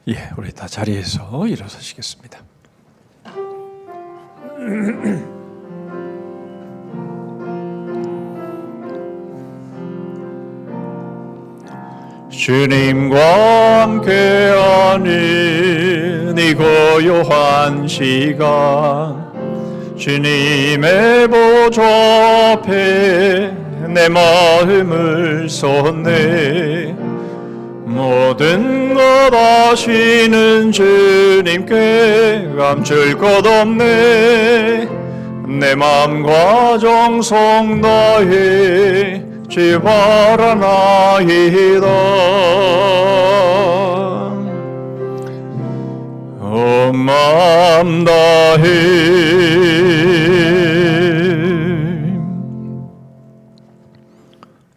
예, 우리 다 자리에서 일어서시겠습니다. 주님과 함께하는 이 고요한 시간, 주님의 보좌 앞에 내 마음을 쏟네. 모든 것 아시는 주님께 감출 것 없네. 내 맘과 정성 다해 주 바라나이다. 온 마음 다해.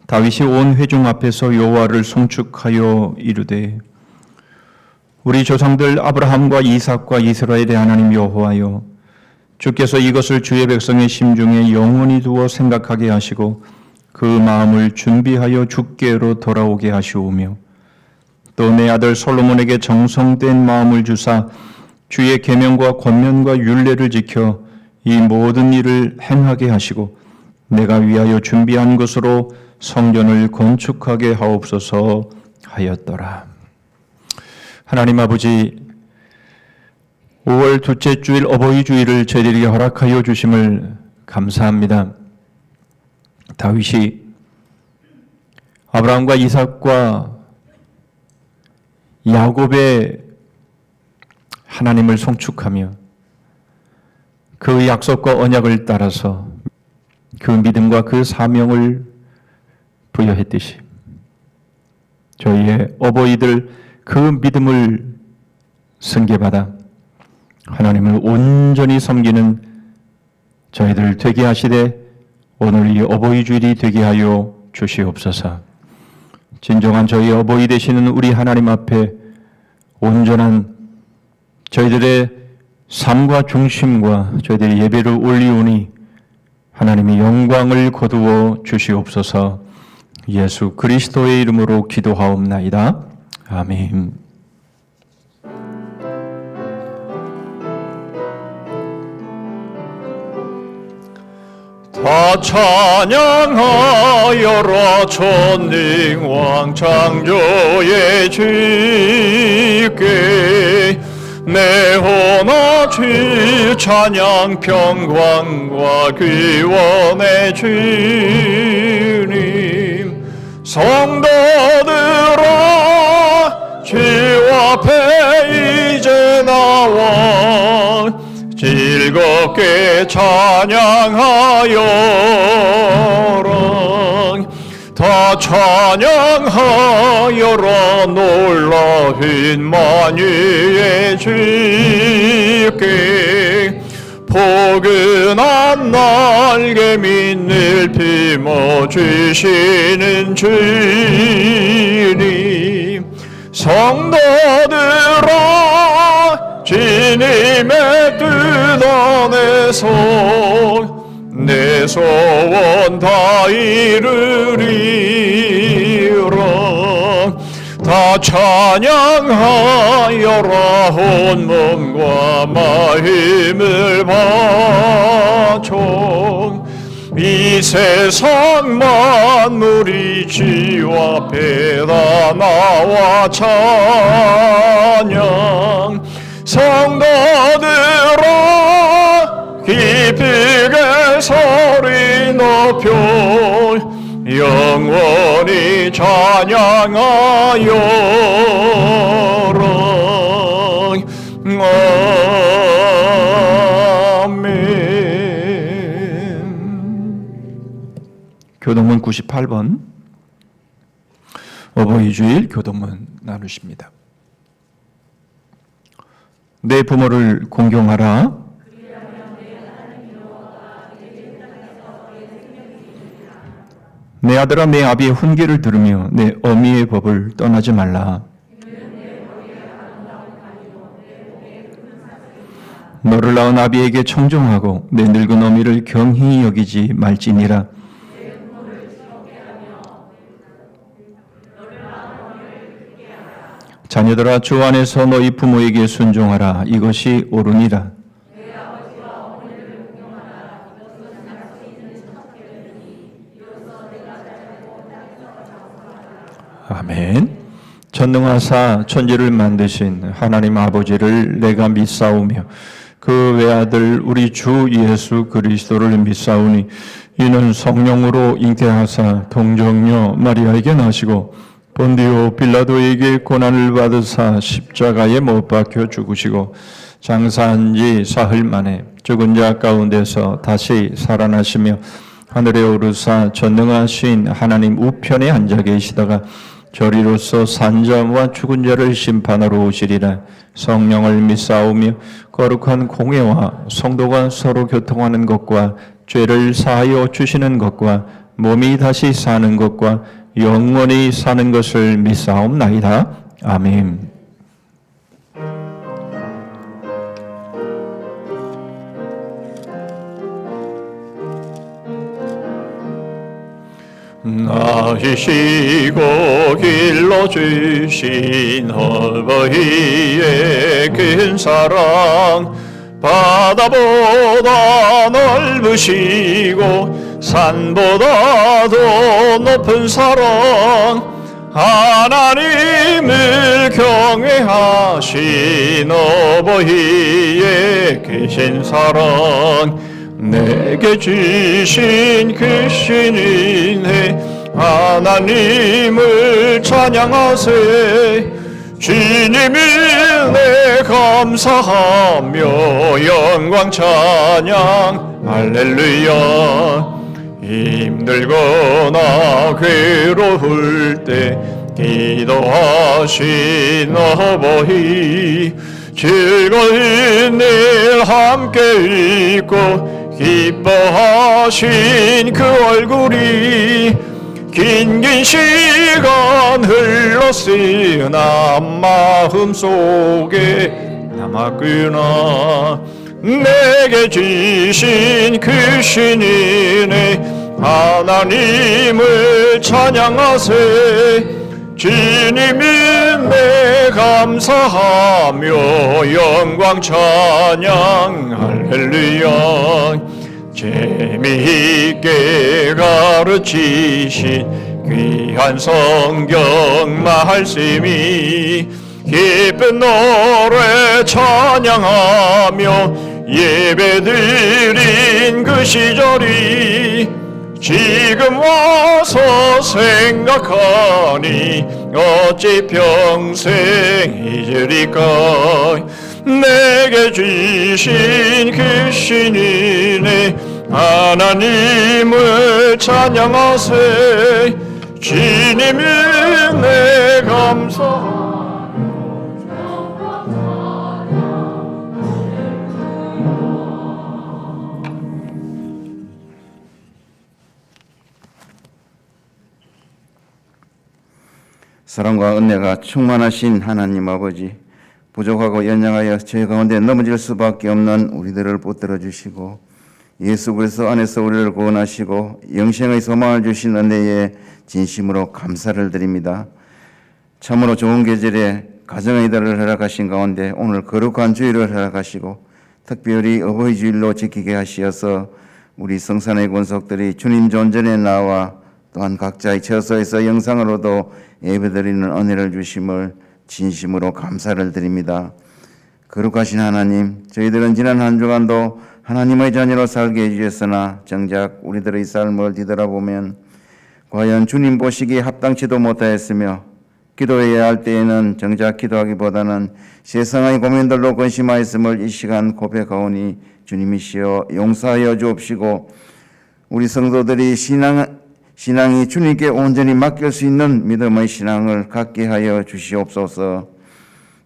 다윗이 온 회중 앞에서 여호와를 송축하여 이르되, 우리 조상들 아브라함과 이삭과 이스라엘의 하나님 여호와여, 주께서 이것을 주의 백성의 심중에 영원히 두어 생각하게 하시고 그 마음을 준비하여 주께로 돌아오게 하시오며, 또 내 아들 솔로몬에게 정성된 마음을 주사 주의 계명과 권면과 율례를 지켜 이 모든 일을 행하게 하시고 내가 위하여 준비한 것으로 성전을 건축하게 하옵소서 하였더라. 하나님 아버지, 5월 둘째 주일 어버이 주일을 저희들에게 허락하여 주심을 감사합니다. 다윗이 아브라함과 이삭과 야곱의 하나님을 송축하며 그 약속과 언약을 따라서 그 믿음과 그 사명을 부여했듯이 저희의 어버이들 그 믿음을 승계받아 하나님을 온전히 섬기는 저희들 되게 하시되 오늘 이 어버이 주일이 되게 하여 주시옵소서. 진정한 저희 어버이 되시는 우리 하나님 앞에 온전한 저희들의 삶과 중심과 저희들의 예배를 올리오니 하나님의 영광을 거두어 주시옵소서. 예수 그리스도의 이름으로 기도하옵나이다. 아멘. 다 찬양하여라 천능왕 창조의 주께 내 혼아치 찬양 평강과 구원의 주님. 성도들아 주 앞에 이제 나와 즐겁게 찬양하여라. 다 찬양하여라 놀라운 만유의 주께. 포근한 날개 밑을 품어주시는 주님. 성도들아 주님의 뜻 안에서 내 소원 다 이루리라. 다 찬양하여라 온 몸과 마음을 바쳐. 이 세상 만물이 주 앞에 다 나와 찬양. 성도들아 기쁘게 소리 높여 영원히 찬양하여라. 아멘. 교동문 98번 어버이 주일 교동문 나누십니다. 내 부모를 공경하라. 내 아들아 내 아비의 훈계를 들으며 내 어미의 법을 떠나지 말라. 너를 낳은 아비에게 청종하고 내 늙은 어미를 경히 여기지 말지니라. 자녀들아 주 안에서 너희 부모에게 순종하라. 이것이 옳으니라. 아멘. 전능하사 천지를 만드신 하나님 아버지를 내가 믿사오며 그 외아들 우리 주 예수 그리스도를 믿사오니 이는 성령으로 잉태하사 동정녀 마리아에게 나시고 본디오 빌라도에게 고난을 받으사 십자가에 못 박혀 죽으시고 장사한 지 사흘 만에 죽은 자 가운데서 다시 살아나시며 하늘에 오르사 전능하신 하나님 우편에 앉아 계시다가 저리로서 산자와 죽은 자를 심판하러 오시리라. 성령을 믿사오며 거룩한 공회와 성도가 서로 교통하는 것과 죄를 사하여 주시는 것과 몸이 다시 사는 것과 영원히 사는 것을 믿사옵나이다. 아멘. 나이시고 길러주신 어버이의 큰 사랑 바다보다 넓으시고 산보다도 높은 사랑 하나님을 경외하신 어버이의 크신 사랑 내게 주신 그 신인의 하나님을 찬양하세 주님을 내 감사하며 영광 찬양 할렐루야 힘들거나 괴로울 때 기도하신 어버이 즐거운 일 함께 있고 기뻐하신 그 얼굴이 긴 시간 흘렀으나 마음속에 남았구나 내게 주신 그 신인의 하나님을 찬양하세 주님이 내 감사하며 영광 찬양 할렐루야 재미있게 가르치신 귀한 성경 말씀이 기쁜 노래 찬양하며 예배드린 그 시절이 지금 와서 생각하니 어찌 평생 잊으리까 내게 주신 그 신인의 하나님을 찬양하세 주님이 내 감사 사랑과 은혜가 충만하신 하나님 아버지 부족하고 연약하여 죄 가운데 넘어질 수밖에 없는 우리들을 붙들어 주시고 예수 그리스도 안에서 우리를 구원하시고 영생의 소망을 주신 은혜에 진심으로 감사를 드립니다. 참으로 좋은 계절에 가정의 달을 허락하신 가운데 오늘 거룩한 주일을 허락하시고 특별히 어버이 주일로 지키게 하시어서 우리 성산의 권속들이 주님 존전에 나와 또한 각자의 처소에서 영상으로도 예배드리는 은혜를 주심을 진심으로 감사를 드립니다. 거룩하신 하나님, 저희들은 지난 한 주간도 하나님의 자녀로 살게 해주셨으나 정작 우리들의 삶을 뒤돌아보면 과연 주님 보시기에 합당치도 못하였으며 기도해야 할 때에는 정작 기도하기보다는 세상의 고민들로 근심하였음을 이 시간 고백하오니 주님이시여 용서하여 주옵시고 우리 성도들이 신앙이 주님께 온전히 맡길 수 있는 믿음의 신앙을 갖게 하여 주시옵소서.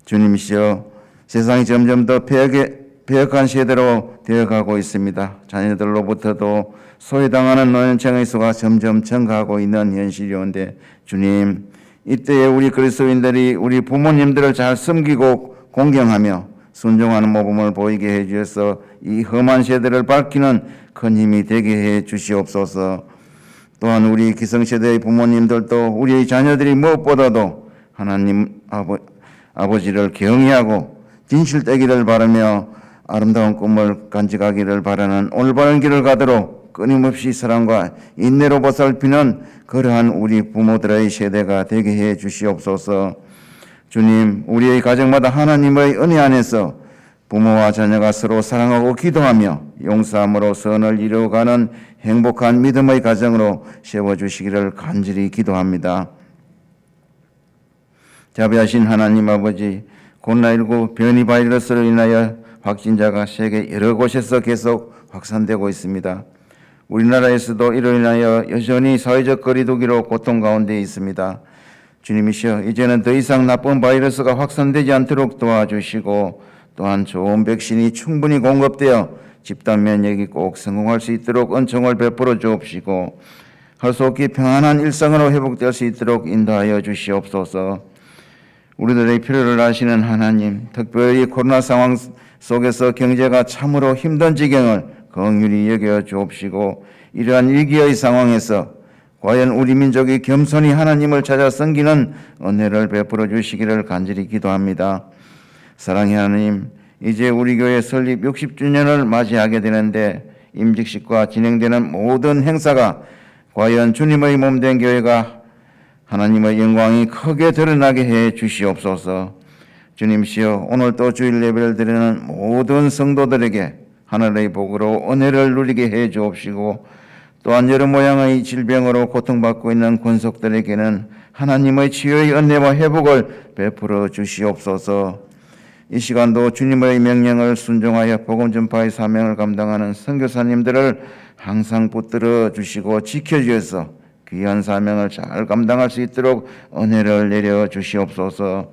주님이시여 세상이 점점 더 배역한 세대로 되어가고 있습니다. 자녀들로부터도 소외당하는 노년층의 수가 점점 증가하고 있는 현실이온데 주님 이때에 우리 그리스도인들이 우리 부모님들을 잘 섬기고 공경하며 순종하는 모범을 보이게 해주셔서 이 험한 세대를 밝히는 큰 힘이 되게 해 주시옵소서. 또한 우리 기성세대의 부모님들도 우리의 자녀들이 무엇보다도 아버지를 경외하고 진실되기를 바라며 아름다운 꿈을 간직하기를 바라는 올바른 길을 가도록 끊임없이 사랑과 인내로 보살피는 그러한 우리 부모들의 세대가 되게 해 주시옵소서. 주님, 우리의 가정마다 하나님의 은혜 안에서 부모와 자녀가 서로 사랑하고 기도하며 용서함으로 선을 이루어가는 행복한 믿음의 가정으로 세워주시기를 간절히 기도합니다. 자비하신 하나님 아버지, 코로나19 변이 바이러스로 인하여 확진자가 세계 여러 곳에서 계속 확산되고 있습니다. 우리나라에서도 이로 인하여 여전히 사회적 거리두기로 고통 가운데 있습니다. 주님이시여, 이제는 더 이상 나쁜 바이러스가 확산되지 않도록 도와주시고 또한 좋은 백신이 충분히 공급되어 집단 면역이 꼭 성공할 수 있도록 은총을 베풀어 주옵시고 할 수 없기 평안한 일상으로 회복될 수 있도록 인도하여 주시옵소서. 우리들의 필요를 아시는 하나님, 특별히 코로나 상황 속에서 경제가 참으로 힘든 지경을 긍휼히 여겨 주옵시고 이러한 위기의 상황에서 과연 우리 민족이 겸손히 하나님을 찾아 섬기는 은혜를 베풀어 주시기를 간절히 기도합니다. 사랑의 하나님, 이제 우리 교회 설립 60주년을 맞이하게 되는데 임직식과 진행되는 모든 행사가 과연 주님의 몸된 교회가 하나님의 영광이 크게 드러나게 해 주시옵소서. 주님시여, 오늘 또 주일 예배를 드리는 모든 성도들에게 하늘의 복으로 은혜를 누리게 해 주옵시고 또한 여러 모양의 질병으로 고통받고 있는 권속들에게는 하나님의 치유의 은혜와 회복을 베풀어 주시옵소서. 이 시간도 주님의 명령을 순종하여 복음 전파의 사명을 감당하는 선교사님들을 항상 붙들어 주시고 지켜주셔서 귀한 사명을 잘 감당할 수 있도록 은혜를 내려 주시옵소서.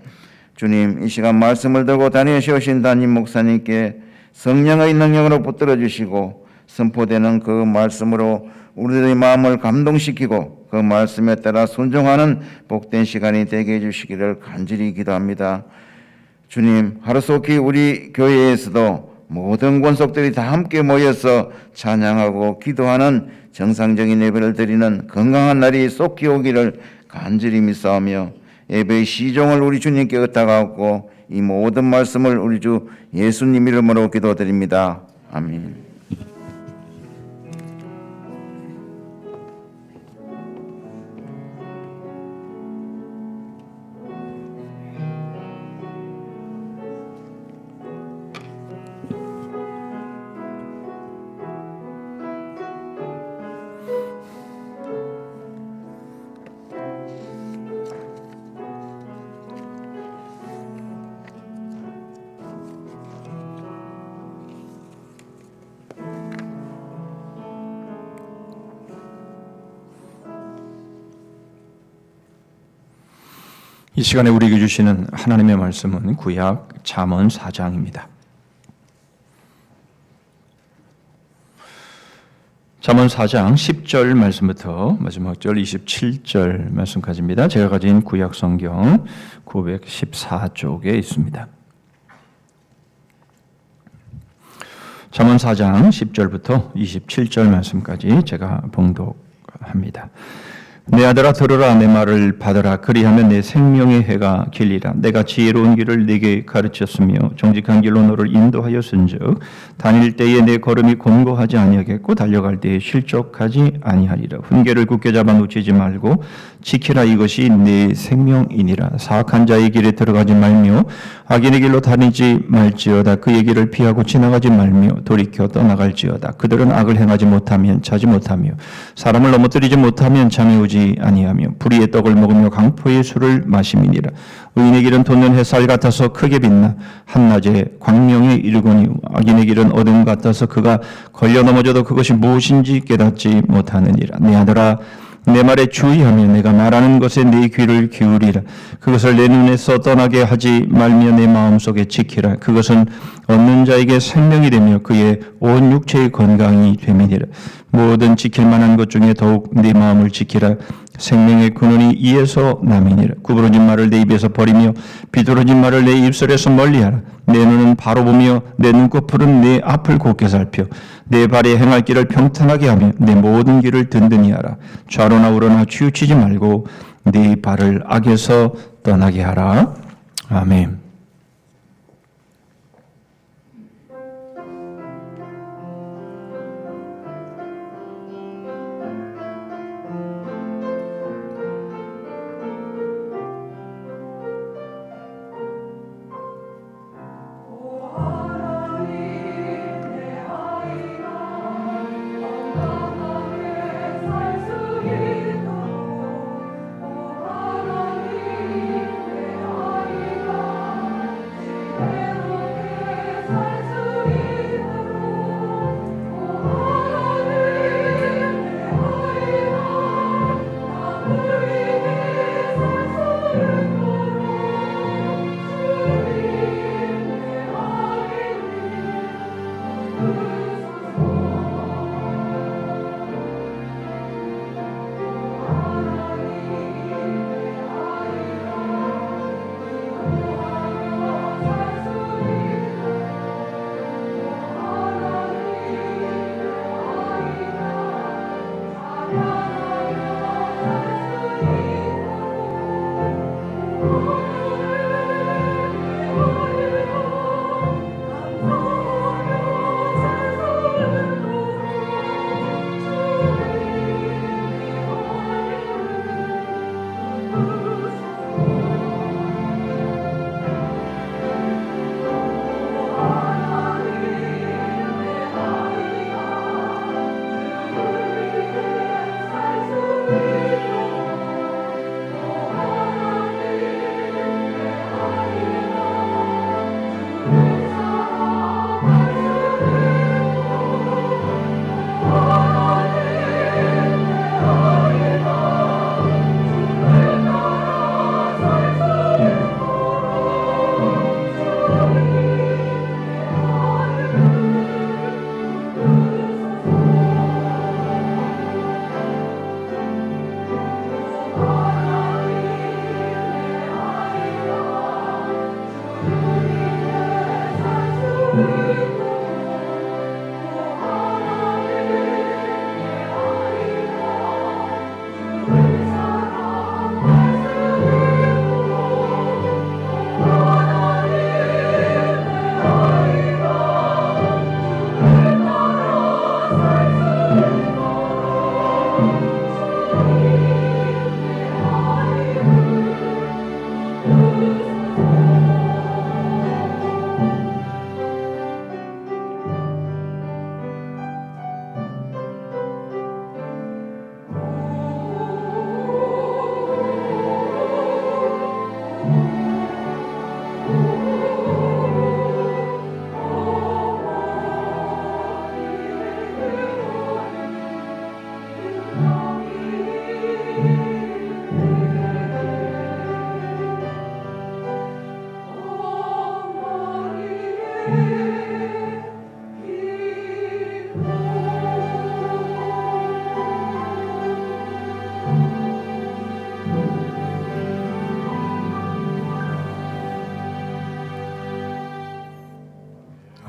주님, 이 시간 말씀을 들고 다니셔 오신 담임 목사님께 성령의 능력으로 붙들어 주시고 선포되는 그 말씀으로 우리들의 마음을 감동시키고 그 말씀에 따라 순종하는 복된 시간이 되게 해주시기를 간절히 기도합니다. 주님, 하루속히 우리 교회에서도 모든 권속들이 다 함께 모여서 찬양하고 기도하는 정상적인 예배를 드리는 건강한 날이 속히 오기를 간절히 믿사오며 예배의 시종을 우리 주님께 의탁하고 이 모든 말씀을 우리 주 예수님 이름으로 기도드립니다. 아멘. 이 시간에 우리에게 주시는 하나님의 말씀은 구약 잠언 4장입니다. 잠언 4장 10절 말씀부터 마지막 절 27절 말씀까지입니다. 제가 가진 구약 성경 914쪽에 있습니다. 잠언 4장 10절부터 27절 말씀까지 제가 봉독합니다. 내 아들아 들으라, 내 말을 받으라. 그리하면 내 생명의 해가 길리라. 내가 지혜로운 길을 네게 가르쳤으며 정직한 길로 너를 인도하였은즉 다닐 때에 내 걸음이 곤고하지 아니하겠고 달려갈 때에 실족하지 아니하리라. 훈계를 굳게 잡아 놓치지 말고 지키라. 이것이 내 생명이니라. 사악한 자의 길에 들어가지 말며 악인의 길로 다니지 말지어다. 그의 길을 피하고 지나가지 말며 돌이켜 떠나갈지어다. 그들은 악을 행하지 못하면 자지 못하며 사람을 넘어뜨리지 못하면 잠에 오지 아니하며 불의의 떡을 먹으며 강포의 술을 마심이니라. 의인의 길은 돋는 햇살 같아서 크게 빛나 한낮에 광명에 이르거니와 악인의 길은 어둠 같아서 그가 걸려 넘어져도 그것이 무엇인지 깨닫지 못하느니라. 내 아들아, 내 말에 주의하며 내가 말하는 것에 네 귀를 기울이라. 그것을 내 눈에서 떠나게 하지 말며 내 마음속에 지키라. 그것은 얻는 자에게 생명이 되며 그의 온 육체의 건강이 됨이니라. 모든 지킬 만한 것 중에 더욱 네 마음을 지키라. 생명의 근원이 이에서 남이니라. 구부러진 말을 내 입에서 버리며 비뚤어진 말을 내 입술에서 멀리하라. 내 눈은 바로 보며 내 눈꺼풀은 내 앞을 곧게 살펴 내 발에 행할 길을 평탄하게 하며 내 모든 길을 든든히 하라. 좌로나 우로나 치우치지 말고 네 발을 악에서 떠나게 하라. 아멘.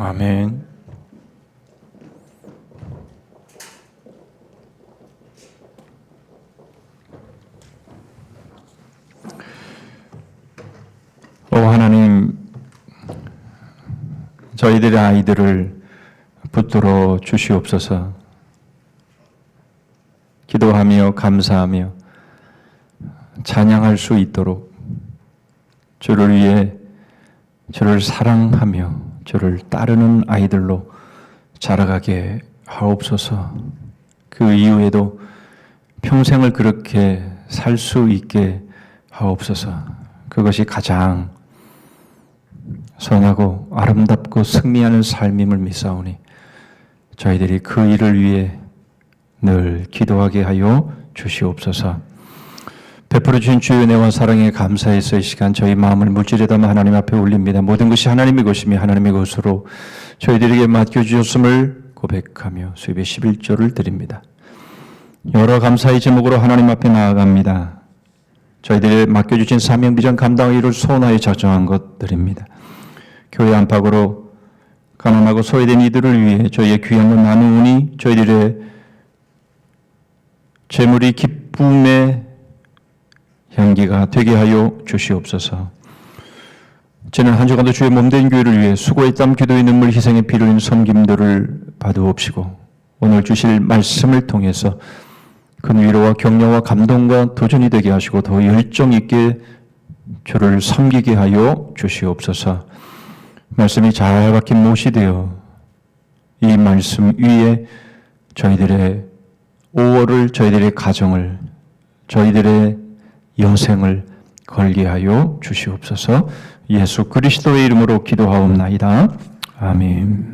아멘. 오 하나님, 저희들의 아이들을 붙들어 주시옵소서. 기도하며 감사하며 찬양할 수 있도록 주를 위해 주를 사랑하며 주를 따르는 아이들로 자라가게 하옵소서. 그 이후에도 평생을 그렇게 살 수 있게 하옵소서. 그것이 가장 선하고 아름답고 승리하는 삶임을 믿사오니 저희들이 그 일을 위해 늘 기도하게 하여 주시옵소서. 베풀어 주신 주의 은혜와 사랑에 감사해서 이 시간 저희 마음을 물질에 담아 하나님 앞에 올립니다. 모든 것이 하나님의 것이며 하나님의 것으로 저희들에게 맡겨주셨음을 고백하며 수입의 11조를 드립니다. 여러 감사의 제목으로 하나님 앞에 나아갑니다. 저희들이 맡겨주신 사명 비전 감당의 일을 소원하여 작정한 것들입니다. 교회 안팎으로 가난하고 소외된 이들을 위해 저희의 귀한 것 나누니 저희들의 재물이 기쁨의 향기가 되게 하여 주시옵소서. 지난 한 주간도 주의 몸된 교회를 위해 수고의 땀, 기도의 눈물, 희생의 피를 흘린 섬김들을 받으옵시고 오늘 주실 말씀을 통해서 큰 위로와 격려와 감동과 도전이 되게 하시고 더 열정 있게 주를 섬기게 하여 주시옵소서. 말씀이 잘 박힌 못이 되어 이 말씀 위에 저희들의 5월을, 저희들의 가정을, 저희들의 여생을 걸게 하여 주시옵소서. 예수 그리스도의 이름으로 기도하옵나이다. 아멘.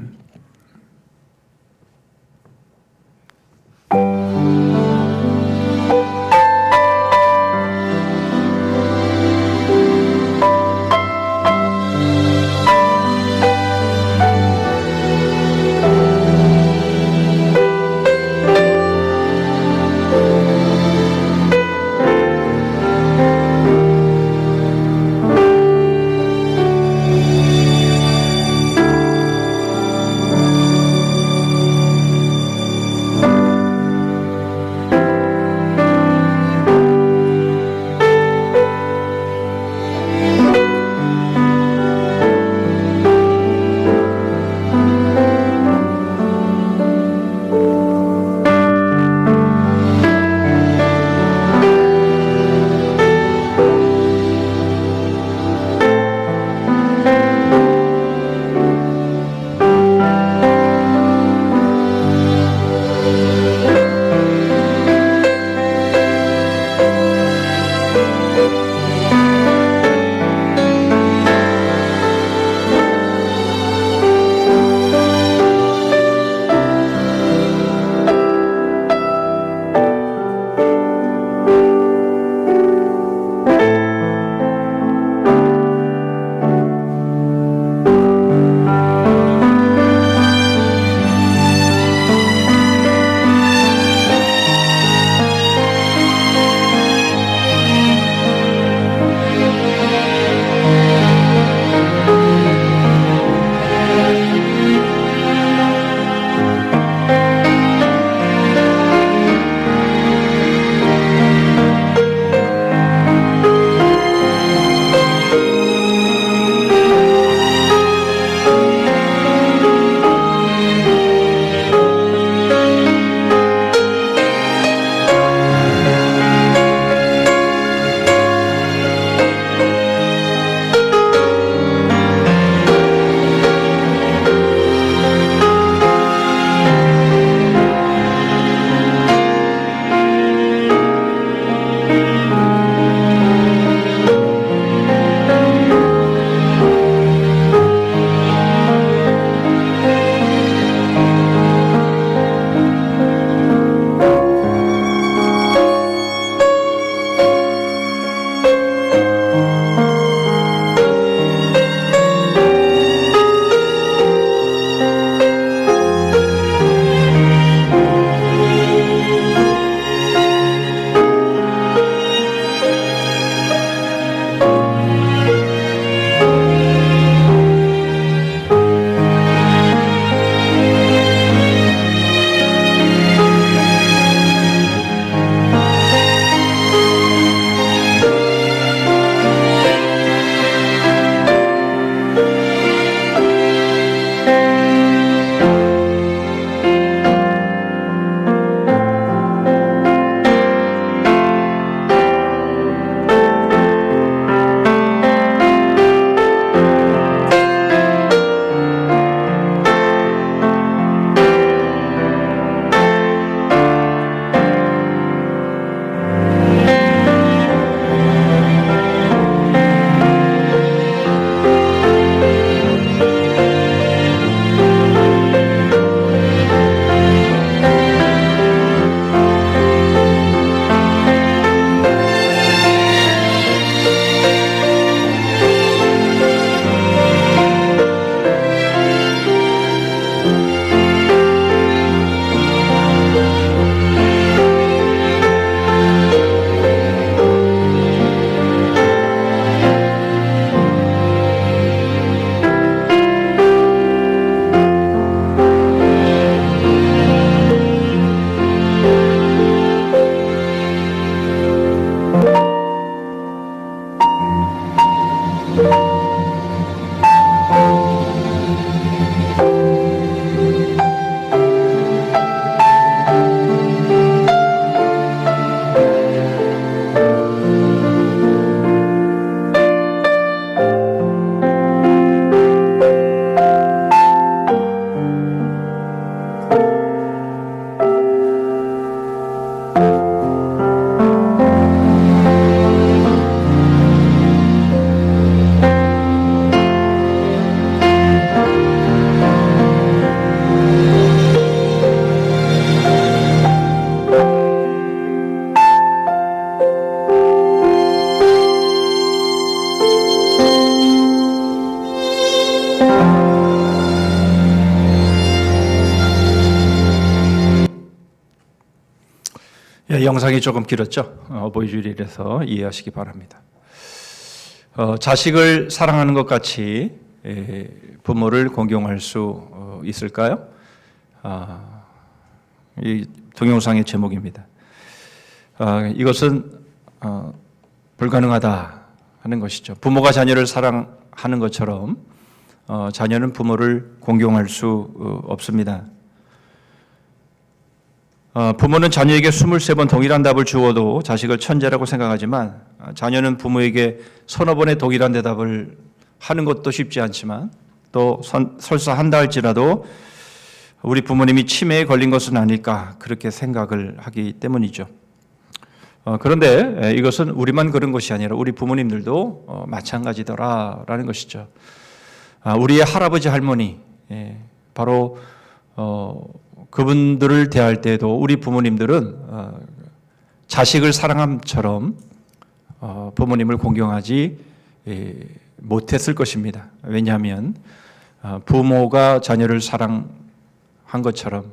네, 영상이 조금 길었죠. 어버이 주일이라서 이해하시기 바랍니다. 자식을 사랑하는 것 같이 부모를 공경할 수 있을까요? 이 동영상의 제목입니다. 이것은 불가능하다 하는 것이죠. 부모가 자녀를 사랑하는 것처럼 자녀는 부모를 공경할 수 없습니다. 부모는 자녀에게 23번 동일한 답을 주어도 자식을 천재라고 생각하지만 자녀는 부모에게 서너 번의 동일한 대답을 하는 것도 쉽지 않지만 또 설사 한다 할지라도 우리 부모님이 치매에 걸린 것은 아닐까 그렇게 생각을 하기 때문이죠. 그런데 이것은 우리만 그런 것이 아니라 우리 부모님들도 마찬가지더라라는 것이죠. 우리의 할아버지 할머니 바로 그분들을 대할 때도 우리 부모님들은 자식을 사랑함처럼 부모님을 공경하지 못했을 것입니다. 왜냐하면 부모가 자녀를 사랑한 것처럼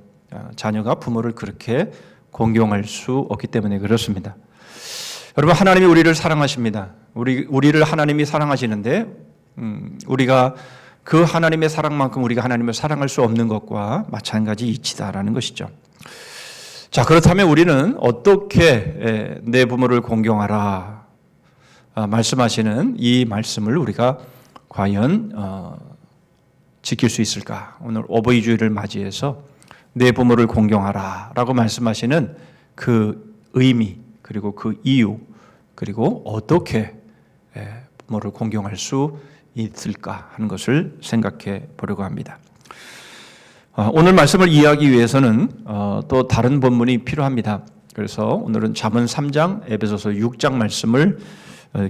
자녀가 부모를 그렇게 공경할 수 없기 때문에 그렇습니다. 여러분, 하나님이 우리를 사랑하십니다. 우리를 하나님이 사랑하시는데 우리가 그 하나님의 사랑만큼 우리가 하나님을 사랑할 수 없는 것과 마찬가지 이치다라는 것이죠. 자, 그렇다면 우리는 어떻게 내 부모를 공경하라 말씀하시는 이 말씀을 우리가 과연 지킬 수 있을까? 오늘 어버이 주일을 맞이해서 내 부모를 공경하라 라고 말씀하시는 그 의미 그리고 그 이유 그리고 어떻게 부모를 공경할 수 있을까 하는 것을 생각해 보려고 합니다. 오늘 말씀을 이해하기 위해서는 또 다른 본문이 필요합니다. 그래서 오늘은 잠언 3장, 에베소서 6장 말씀을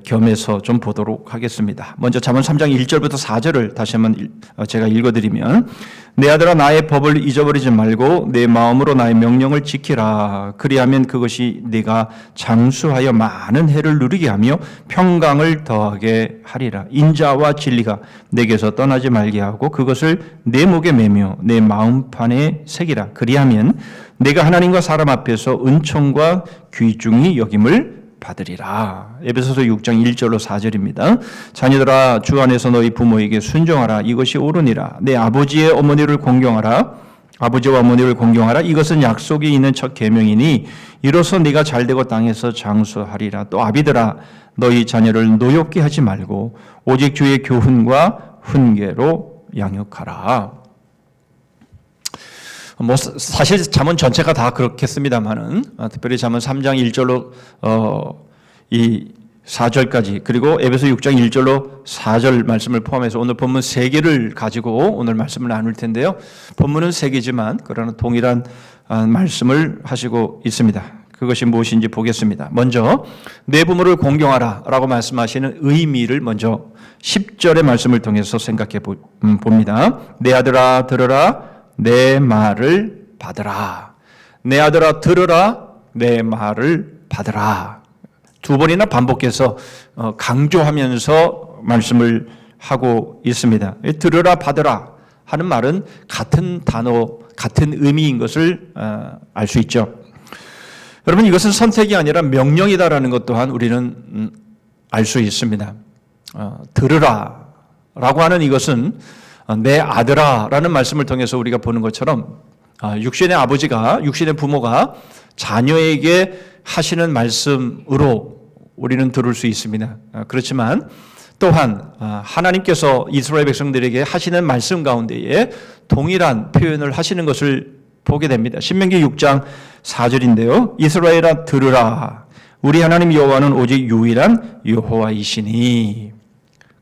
겸해서 좀 보도록 하겠습니다. 먼저 잠언 3장 1절부터 4절을 다시 한번 제가 읽어드리면 내 아들아 나의 법을 잊어버리지 말고 내 마음으로 나의 명령을 지키라. 그리하면 그것이 네가 장수하여 많은 해를 누리게 하며 평강을 더하게 하리라. 인자와 진리가 내게서 떠나지 말게 하고 그것을 내 목에 매며 내 마음판에 새기라. 그리하면 내가 하나님과 사람 앞에서 은총과 귀중히 여김을 받으리라. 에베소서 6장 1절로 4절입니다. 자녀들아 주 안에서 너희 부모에게 순종하라. 이것이 옳으니라. 내 아버지의 어머니를 공경하라. 아버지와 어머니를 공경하라. 이것은 약속이 있는 첫 계명이니 이로써 네가 잘되고 땅에서 장수하리라. 또 아비들아 너희 자녀를 노엽게 하지 말고 오직 주의 교훈과 훈계로 양육하라. 사실 잠언 전체가 다 그렇겠습니다만은 특별히 잠언 3장 1절로 이 4절까지 그리고 에베소 6장 1절로 4절 말씀을 포함해서 오늘 본문 3개를 가지고 오늘 말씀을 나눌 텐데요. 본문은 3개지만 그러나 동일한 말씀을 하시고 있습니다. 그것이 무엇인지 보겠습니다. 먼저 내 부모를 공경하라 라고 말씀하시는 의미를 먼저 10절의 말씀을 통해서 생각해 봅니다. 내 아들아 들으라 내 말을 받으라. 내 아들아 들으라 내 말을 받으라. 두 번이나 반복해서 강조하면서 말씀을 하고 있습니다. 들으라 받으라 하는 말은 같은 단어, 같은 의미인 것을 알 수 있죠. 여러분 이것은 선택이 아니라 명령이다라는 것 또한 우리는 알 수 있습니다. 들으라 라고 하는 이것은 내 아들아 라는 말씀을 통해서 우리가 보는 것처럼 육신의 아버지가 육신의 부모가 자녀에게 하시는 말씀으로 우리는 들을 수 있습니다. 그렇지만 또한 하나님께서 이스라엘 백성들에게 하시는 말씀 가운데에 동일한 표현을 하시는 것을 보게 됩니다. 신명기 6장 4절인데요. 이스라엘아 들으라 우리 하나님 여호와는 오직 유일한 여호와이시니.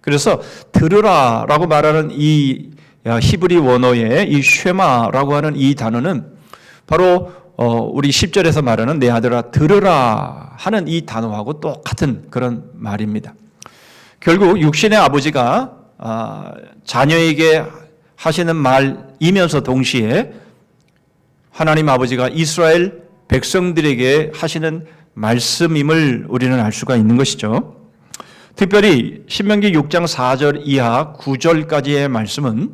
그래서 들으라라고 말하는 이 히브리 원어의 이 쉐마라고 하는 이 단어는 바로 우리 10절에서 말하는 내 아들아 들으라 하는 이 단어하고 똑같은 그런 말입니다. 결국 육신의 아버지가 자녀에게 하시는 말이면서 동시에 하나님 아버지가 이스라엘 백성들에게 하시는 말씀임을 우리는 알 수가 있는 것이죠. 특별히 신명기 6장 4절 이하 9절까지의 말씀은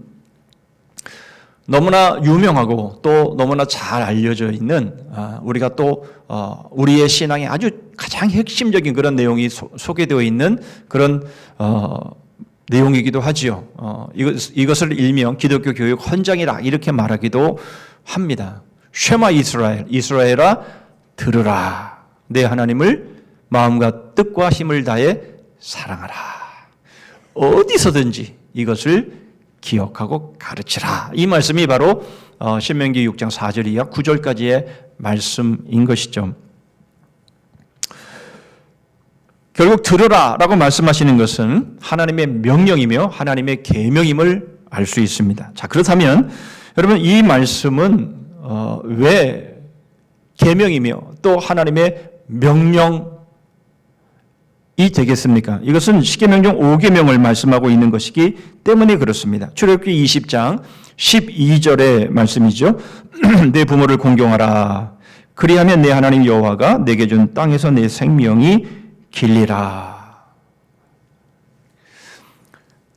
너무나 유명하고 또 너무나 잘 알려져 있는 우리가 또 우리의 신앙의 아주 가장 핵심적인 그런 내용이 소개되어 있는 그런 내용이기도 하지요. 이것을 일명 기독교 교육 헌장이라 이렇게 말하기도 합니다. 쉐마 이스라엘, 이스라엘아 들으라. 내 하나님을 마음과 뜻과 힘을 다해 사랑하라. 어디서든지 이것을 기억하고 가르치라. 이 말씀이 바로 신명기 6장 4절 이하 9절까지의 말씀인 것이죠. 결국 들으라라고 말씀하시는 것은 하나님의 명령이며 하나님의 계명임을 알 수 있습니다. 자, 그렇다면 여러분 이 말씀은 왜 계명이며 또 하나님의 명령이 되겠습니까? 이것은 십계명 중 5계명을 말씀하고 있는 것이기 때문에 그렇습니다. 출애굽기 20장 12절의 말씀이죠. 내 부모를 공경하라. 그리하면 내 하나님 여호와가 내게 준 땅에서 내 생명이 길리라.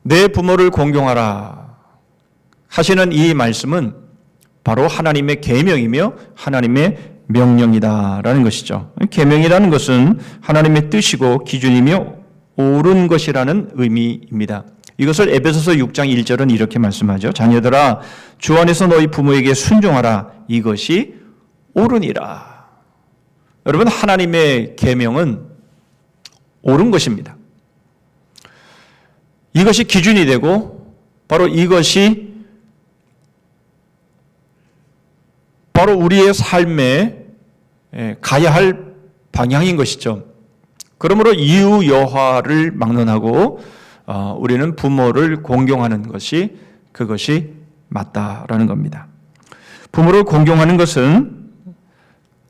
내 부모를 공경하라 하시는 이 말씀은 바로 하나님의 계명이며 하나님의 명령이다라는 것이죠. 계명이라는 것은 하나님의 뜻이고 기준이며 옳은 것이라는 의미입니다. 이것을 에베소서 6장 1절은 이렇게 말씀하죠. 자녀들아 주 안에서 너희 부모에게 순종하라. 이것이 옳으니라. 여러분 하나님의 계명은 옳은 것입니다. 이것이 기준이 되고 바로 이것이 바로 우리의 삶에 가야 할 방향인 것이죠. 그러므로 이유 여하를 막론하고 우리는 부모를 공경하는 것이 그것이 맞다라는 겁니다. 부모를 공경하는 것은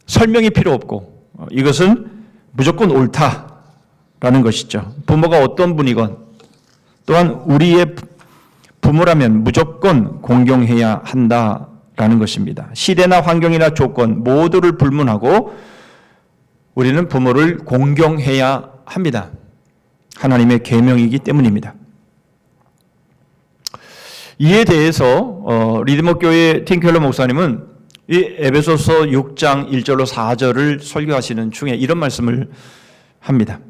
설명이 필요 없고 이것은 무조건 옳다라는 것이죠. 부모가 어떤 분이건 또한 우리의 부모라면 무조건 공경해야 한다라는 것입니다. 시대나 환경이나 조건 모두를 불문하고 우리는 부모를 공경해야 합니다. 하나님의 계명이기 때문입니다. 이에 대해서 리드모교회 팀켈러 목사님은 이 에베소서 6장 1절로 4절을 설교하시는 중에 이런 말씀을 합니다.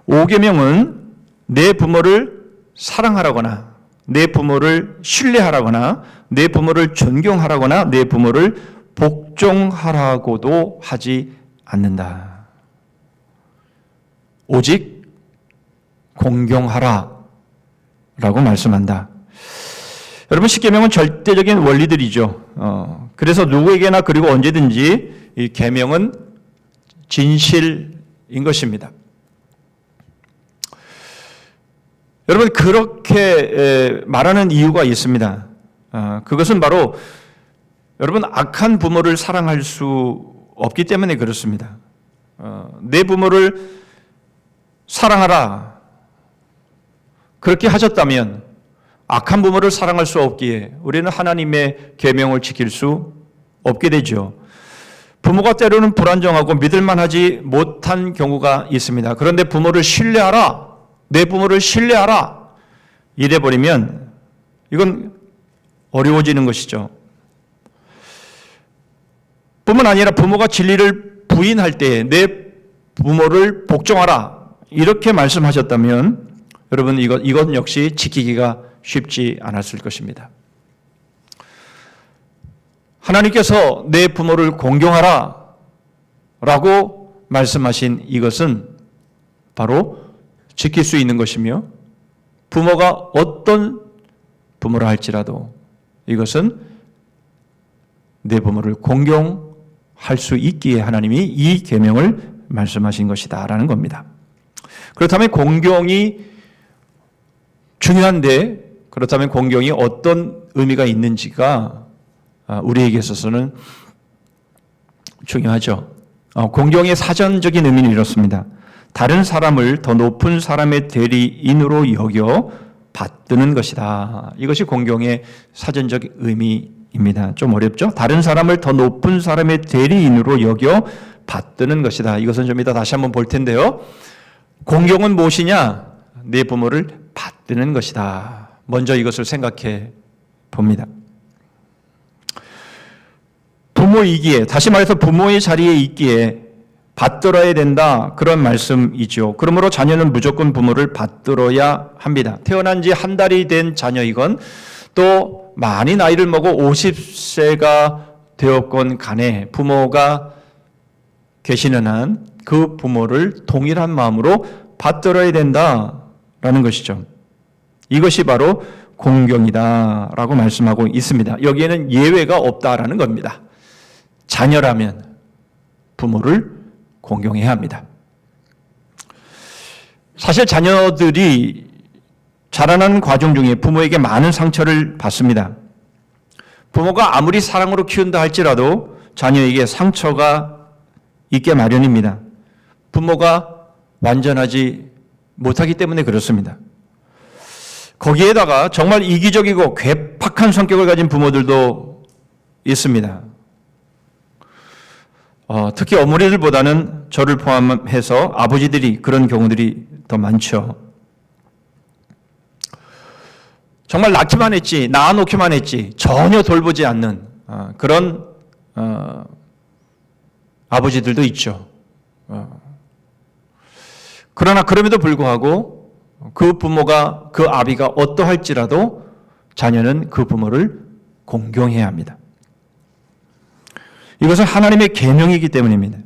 5계명은 내 부모를 사랑하라거나 내 부모를 신뢰하라거나 내 부모를 존경하라거나 내 부모를 복종하라고도 하지 않는다. 오직 공경하라 라고 말씀한다. 여러분 십계명은 절대적인 원리들이죠. 그래서 누구에게나 그리고 언제든지 이 계명은 진실인 것입니다. 여러분 그렇게 말하는 이유가 있습니다. 그것은 바로 여러분 악한 부모를 사랑할 수 없기 때문에 그렇습니다. 내 부모를 사랑하라 그렇게 하셨다면 악한 부모를 사랑할 수 없기에 우리는 하나님의 계명을 지킬 수 없게 되죠. 부모가 때로는 불안정하고 믿을만하지 못한 경우가 있습니다. 그런데 부모를 신뢰하라, 내 부모를 신뢰하라 이래버리면 이건 어려워지는 것이죠. 뿐만 아니라 부모가 진리를 부인할 때 내 부모를 복종하라 이렇게 말씀하셨다면 여러분 이것 역시 지키기가 쉽지 않았을 것입니다. 하나님께서 내 부모를 공경하라 라고 말씀하신 이것은 바로 지킬 수 있는 것이며 부모가 어떤 부모라 할지라도 이것은 내 부모를 공경할 수 있기에 하나님이 이 계명을 말씀하신 것이다 라는 겁니다. 그렇다면 공경이 중요한데 그렇다면 공경이 어떤 의미가 있는지가 우리에게 있어서는 중요하죠. 공경의 사전적인 의미는 이렇습니다. 다른 사람을 더 높은 사람의 대리인으로 여겨 받드는 것이다. 이것이 공경의 사전적 의미입니다. 좀 어렵죠? 다른 사람을 더 높은 사람의 대리인으로 여겨 받드는 것이다. 이것은 좀 이따 다시 한번 볼 텐데요. 공경은 무엇이냐? 내 부모를 받드는 것이다. 먼저 이것을 생각해 봅니다. 부모이기에, 다시 말해서 부모의 자리에 있기에 받들어야 된다, 그런 말씀이죠. 그러므로 자녀는 무조건 부모를 받들어야 합니다. 태어난 지 한 달이 된 자녀이건 또 많이 나이를 먹어 50세가 되었건 간에 부모가 계시는 한 그 부모를 동일한 마음으로 받들어야 된다라는 것이죠. 이것이 바로 공경이다라고 말씀하고 있습니다. 여기에는 예외가 없다라는 겁니다. 자녀라면 부모를 공경해야 합니다. 사실 자녀들이 자라나는 과정 중에 부모에게 많은 상처를 받습니다. 부모가 아무리 사랑으로 키운다 할지라도 자녀에게 상처가 있게 마련입니다. 부모가 완전하지 못하기 때문에 그렇습니다. 거기에다가 정말 이기적이고 괴팍한 성격을 가진 부모들도 있습니다. 특히 어머니들보다는 저를 포함해서 아버지들이 그런 경우들이 더 많죠. 정말 낳기만 했지, 낳아놓기만 했지 전혀 돌보지 않는 그런 아버지들도 있죠. 그러나 그럼에도 불구하고 그 부모가, 그 아비가 어떠할지라도 자녀는 그 부모를 공경해야 합니다. 이것은 하나님의 계명이기 때문입니다.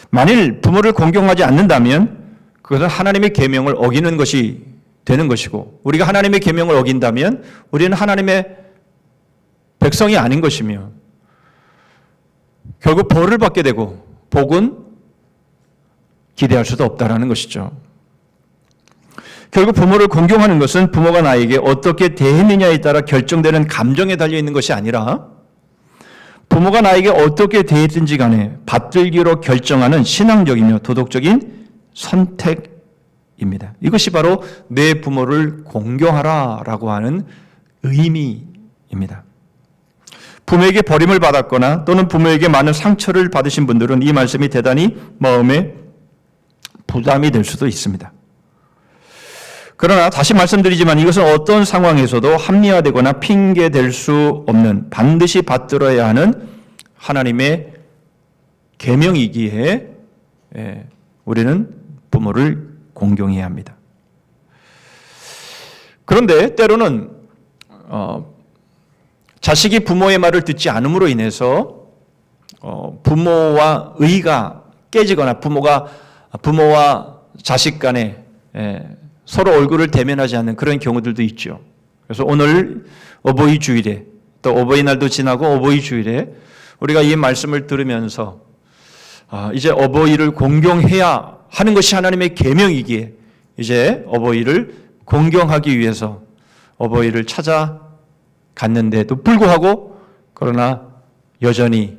만일 부모를 공경하지 않는다면 그것은 하나님의 계명을 어기는 것이 되는 것이고, 우리가 하나님의 계명을 어긴다면 우리는 하나님의 백성이 아닌 것이며 결국 벌을 받게 되고 복은 기대할 수도 없다라는 것이죠. 결국 부모를 공경하는 것은 부모가 나에게 어떻게 대했느냐에 따라 결정되는 감정에 달려 있는 것이 아니라 부모가 나에게 어떻게 대했든지 간에 받들기로 결정하는 신앙적이며 도덕적인 선택입니다. 이것이 바로 내 부모를 공경하라라고 하는 의미입니다. 부모에게 버림을 받았거나 또는 부모에게 많은 상처를 받으신 분들은 이 말씀이 대단히 마음에 부담이 될 수도 있습니다. 그러나 다시 말씀드리지만 이것은 어떤 상황에서도 합리화되거나 핑계될 수 없는 반드시 받들어야 하는 하나님의 계명이기에 우리는 부모를 공경해야 합니다. 그런데 때로는 자식이 부모의 말을 듣지 않음으로 인해서 부모와 의가 깨지거나 부모와 자식 간에 서로 얼굴을 대면하지 않는 그런 경우들도 있죠. 그래서 오늘 어버이 주일에 또 어버이날도 지나고 어버이 주일에 우리가 이 말씀을 들으면서 이제 어버이를 공경해야 하는 것이 하나님의 계명이기에 이제 어버이를 공경하기 위해서 어버이를 찾아갔는데도 불구하고 그러나 여전히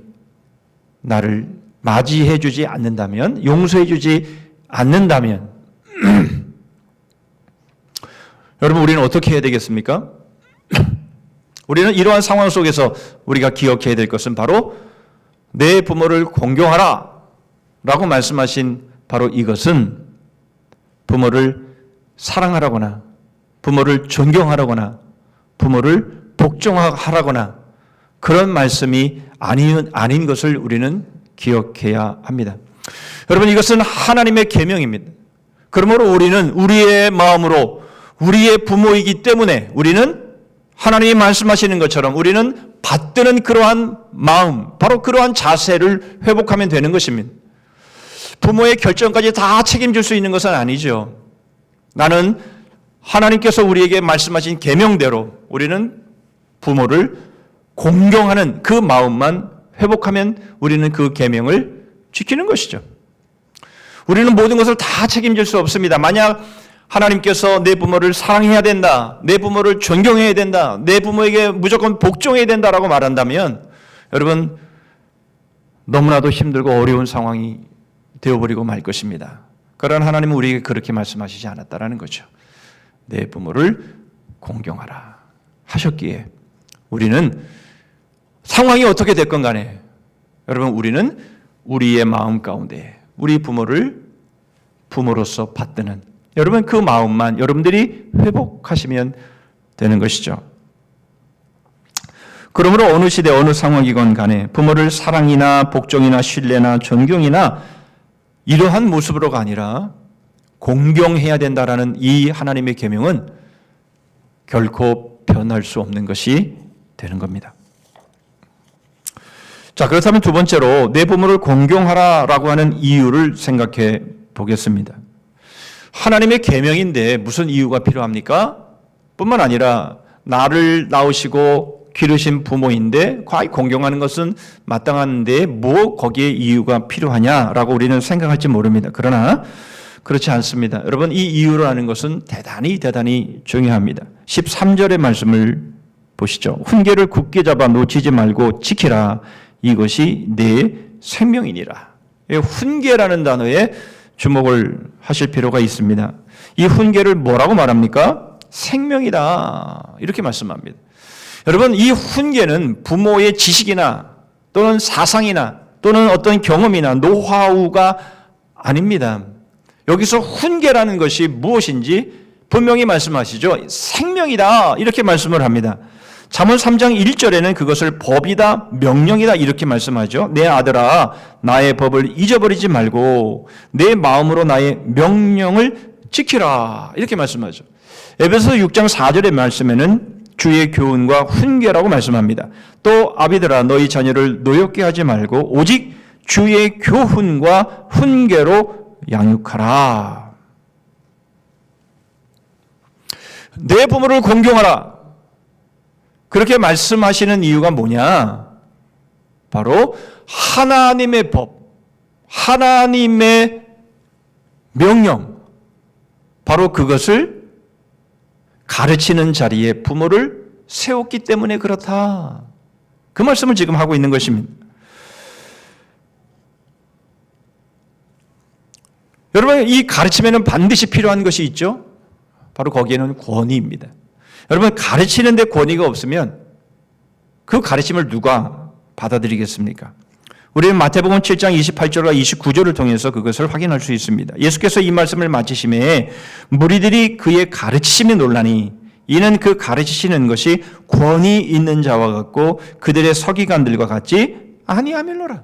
나를 맞이해 주지 않는다면, 용서해 주지 않는다면 여러분 우리는 어떻게 해야 되겠습니까? 우리는 이러한 상황 속에서 우리가 기억해야 될 것은 바로 내 부모를 공경하라 라고 말씀하신 바로 이것은 부모를 사랑하라거나 부모를 존경하라거나 부모를 복종하라거나 그런 말씀이 아닌 것을 우리는 기억해야 합니다. 여러분 이것은 하나님의 계명입니다. 그러므로 우리는 우리의 마음으로 우리의 부모이기 때문에 우리는 하나님이 말씀하시는 것처럼 우리는 받드는 그러한 마음, 바로 그러한 자세를 회복하면 되는 것입니다. 부모의 결정까지 다 책임질 수 있는 것은 아니죠. 나는 하나님께서 우리에게 말씀하신 계명대로 우리는 부모를 공경하는 그 마음만 회복하면 우리는 그 계명을 지키는 것이죠. 우리는 모든 것을 다 책임질 수 없습니다. 만약 하나님께서 내 부모를 사랑해야 된다, 내 부모를 존경해야 된다, 내 부모에게 무조건 복종해야 된다라고 말한다면 여러분 너무나도 힘들고 어려운 상황이 되어버리고 말 것입니다. 그러나 하나님은 우리에게 그렇게 말씀하시지 않았다라는 거죠. 내 부모를 공경하라 하셨기에 우리는 상황이 어떻게 됐건 간에 여러분 우리는 우리의 마음 가운데 우리 부모를 부모로서 받드는 여러분 그 마음만 여러분들이 회복하시면 되는 것이죠. 그러므로 어느 시대 어느 상황이건 간에 부모를 사랑이나 복종이나 신뢰나 존경이나 이러한 모습으로가 아니라 공경해야 된다라는 이 하나님의 계명은 결코 변할 수 없는 것이 되는 겁니다. 자, 그렇다면 두 번째로 내 부모를 공경하라라고 하는 이유를 생각해 보겠습니다. 하나님의 계명인데 무슨 이유가 필요합니까? 뿐만 아니라 나를 낳으시고 기르신 부모인데 과히 공경하는 것은 마땅한데 뭐 거기에 이유가 필요하냐라고 우리는 생각할지 모릅니다. 그러나 그렇지 않습니다. 여러분, 이 이유를 아는 것은 대단히 중요합니다. 13절의 말씀을 보시죠. 훈계를 굳게 잡아 놓치지 말고 지키라. 이것이 내 생명이니라. 훈계라는 단어에 주목을 하실 필요가 있습니다. 이 훈계를 뭐라고 말합니까? 생명이다. 이렇게 말씀합니다. 여러분, 이 훈계는 부모의 지식이나 또는 사상이나 또는 어떤 경험이나 노하우가 아닙니다. 여기서 훈계라는 것이 무엇인지 분명히 말씀하시죠. 생명이다. 이렇게 말씀을 합니다. 잠언 3장 1절에는 그것을 법이다, 명령이다 이렇게 말씀하죠. 내 아들아, 나의 법을 잊어버리지 말고 내 마음으로 나의 명령을 지키라. 이렇게 말씀하죠. 에베소서 6장 4절의 말씀에는 주의 교훈과 훈계라고 말씀합니다. 또 아비들아, 너희 자녀를 노엽게 하지 말고 오직 주의 교훈과 훈계로 양육하라. 내 부모를 공경하라. 그렇게 말씀하시는 이유가 뭐냐? 바로 하나님의 법, 하나님의 명령, 바로 그것을 가르치는 자리에 부모를 세웠기 때문에 그렇다. 그 말씀을 지금 하고 있는 것입니다. 여러분, 이 가르침에는 반드시 필요한 것이 있죠? 바로 거기에는 권위입니다. 여러분, 가르치는데 권위가 없으면 그 가르침을 누가 받아들이겠습니까? 우리는 마태복음 7장 28절과 29절을 통해서 그것을 확인할 수 있습니다. 예수께서 이 말씀을 마치심에 무리들이 그의 가르치심에 놀라니 이는 그 가르치시는 것이 권위 있는 자와 같고 그들의 서기관들과 같지 아니하밀로라.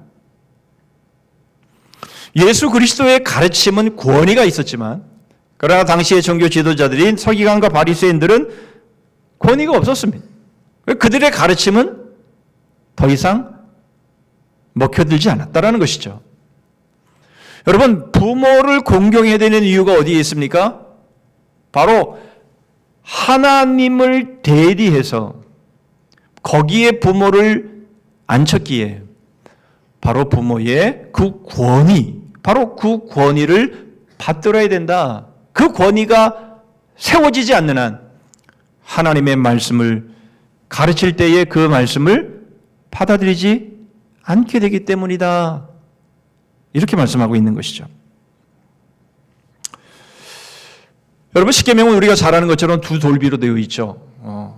예수 그리스도의 가르침은 권위가 있었지만 그러나 당시의 종교 지도자들인 서기관과 바리새인들은 권위가 없었습니다. 그들의 가르침은 더 이상 먹혀들지 않았다라는 것이죠. 여러분, 부모를 공경해야 되는 이유가 어디에 있습니까? 바로 하나님을 대리해서 거기에 부모를 앉혔기에 바로 부모의 그 권위, 바로 그 권위를 받들어야 된다. 그 권위가 세워지지 않는 한 하나님의 말씀을 가르칠 때에 그 말씀을 받아들이지 않게 되기 때문이다. 이렇게 말씀하고 있는 것이죠. 여러분, 십계명은 우리가 잘 아는 것처럼 두 돌비로 되어 있죠.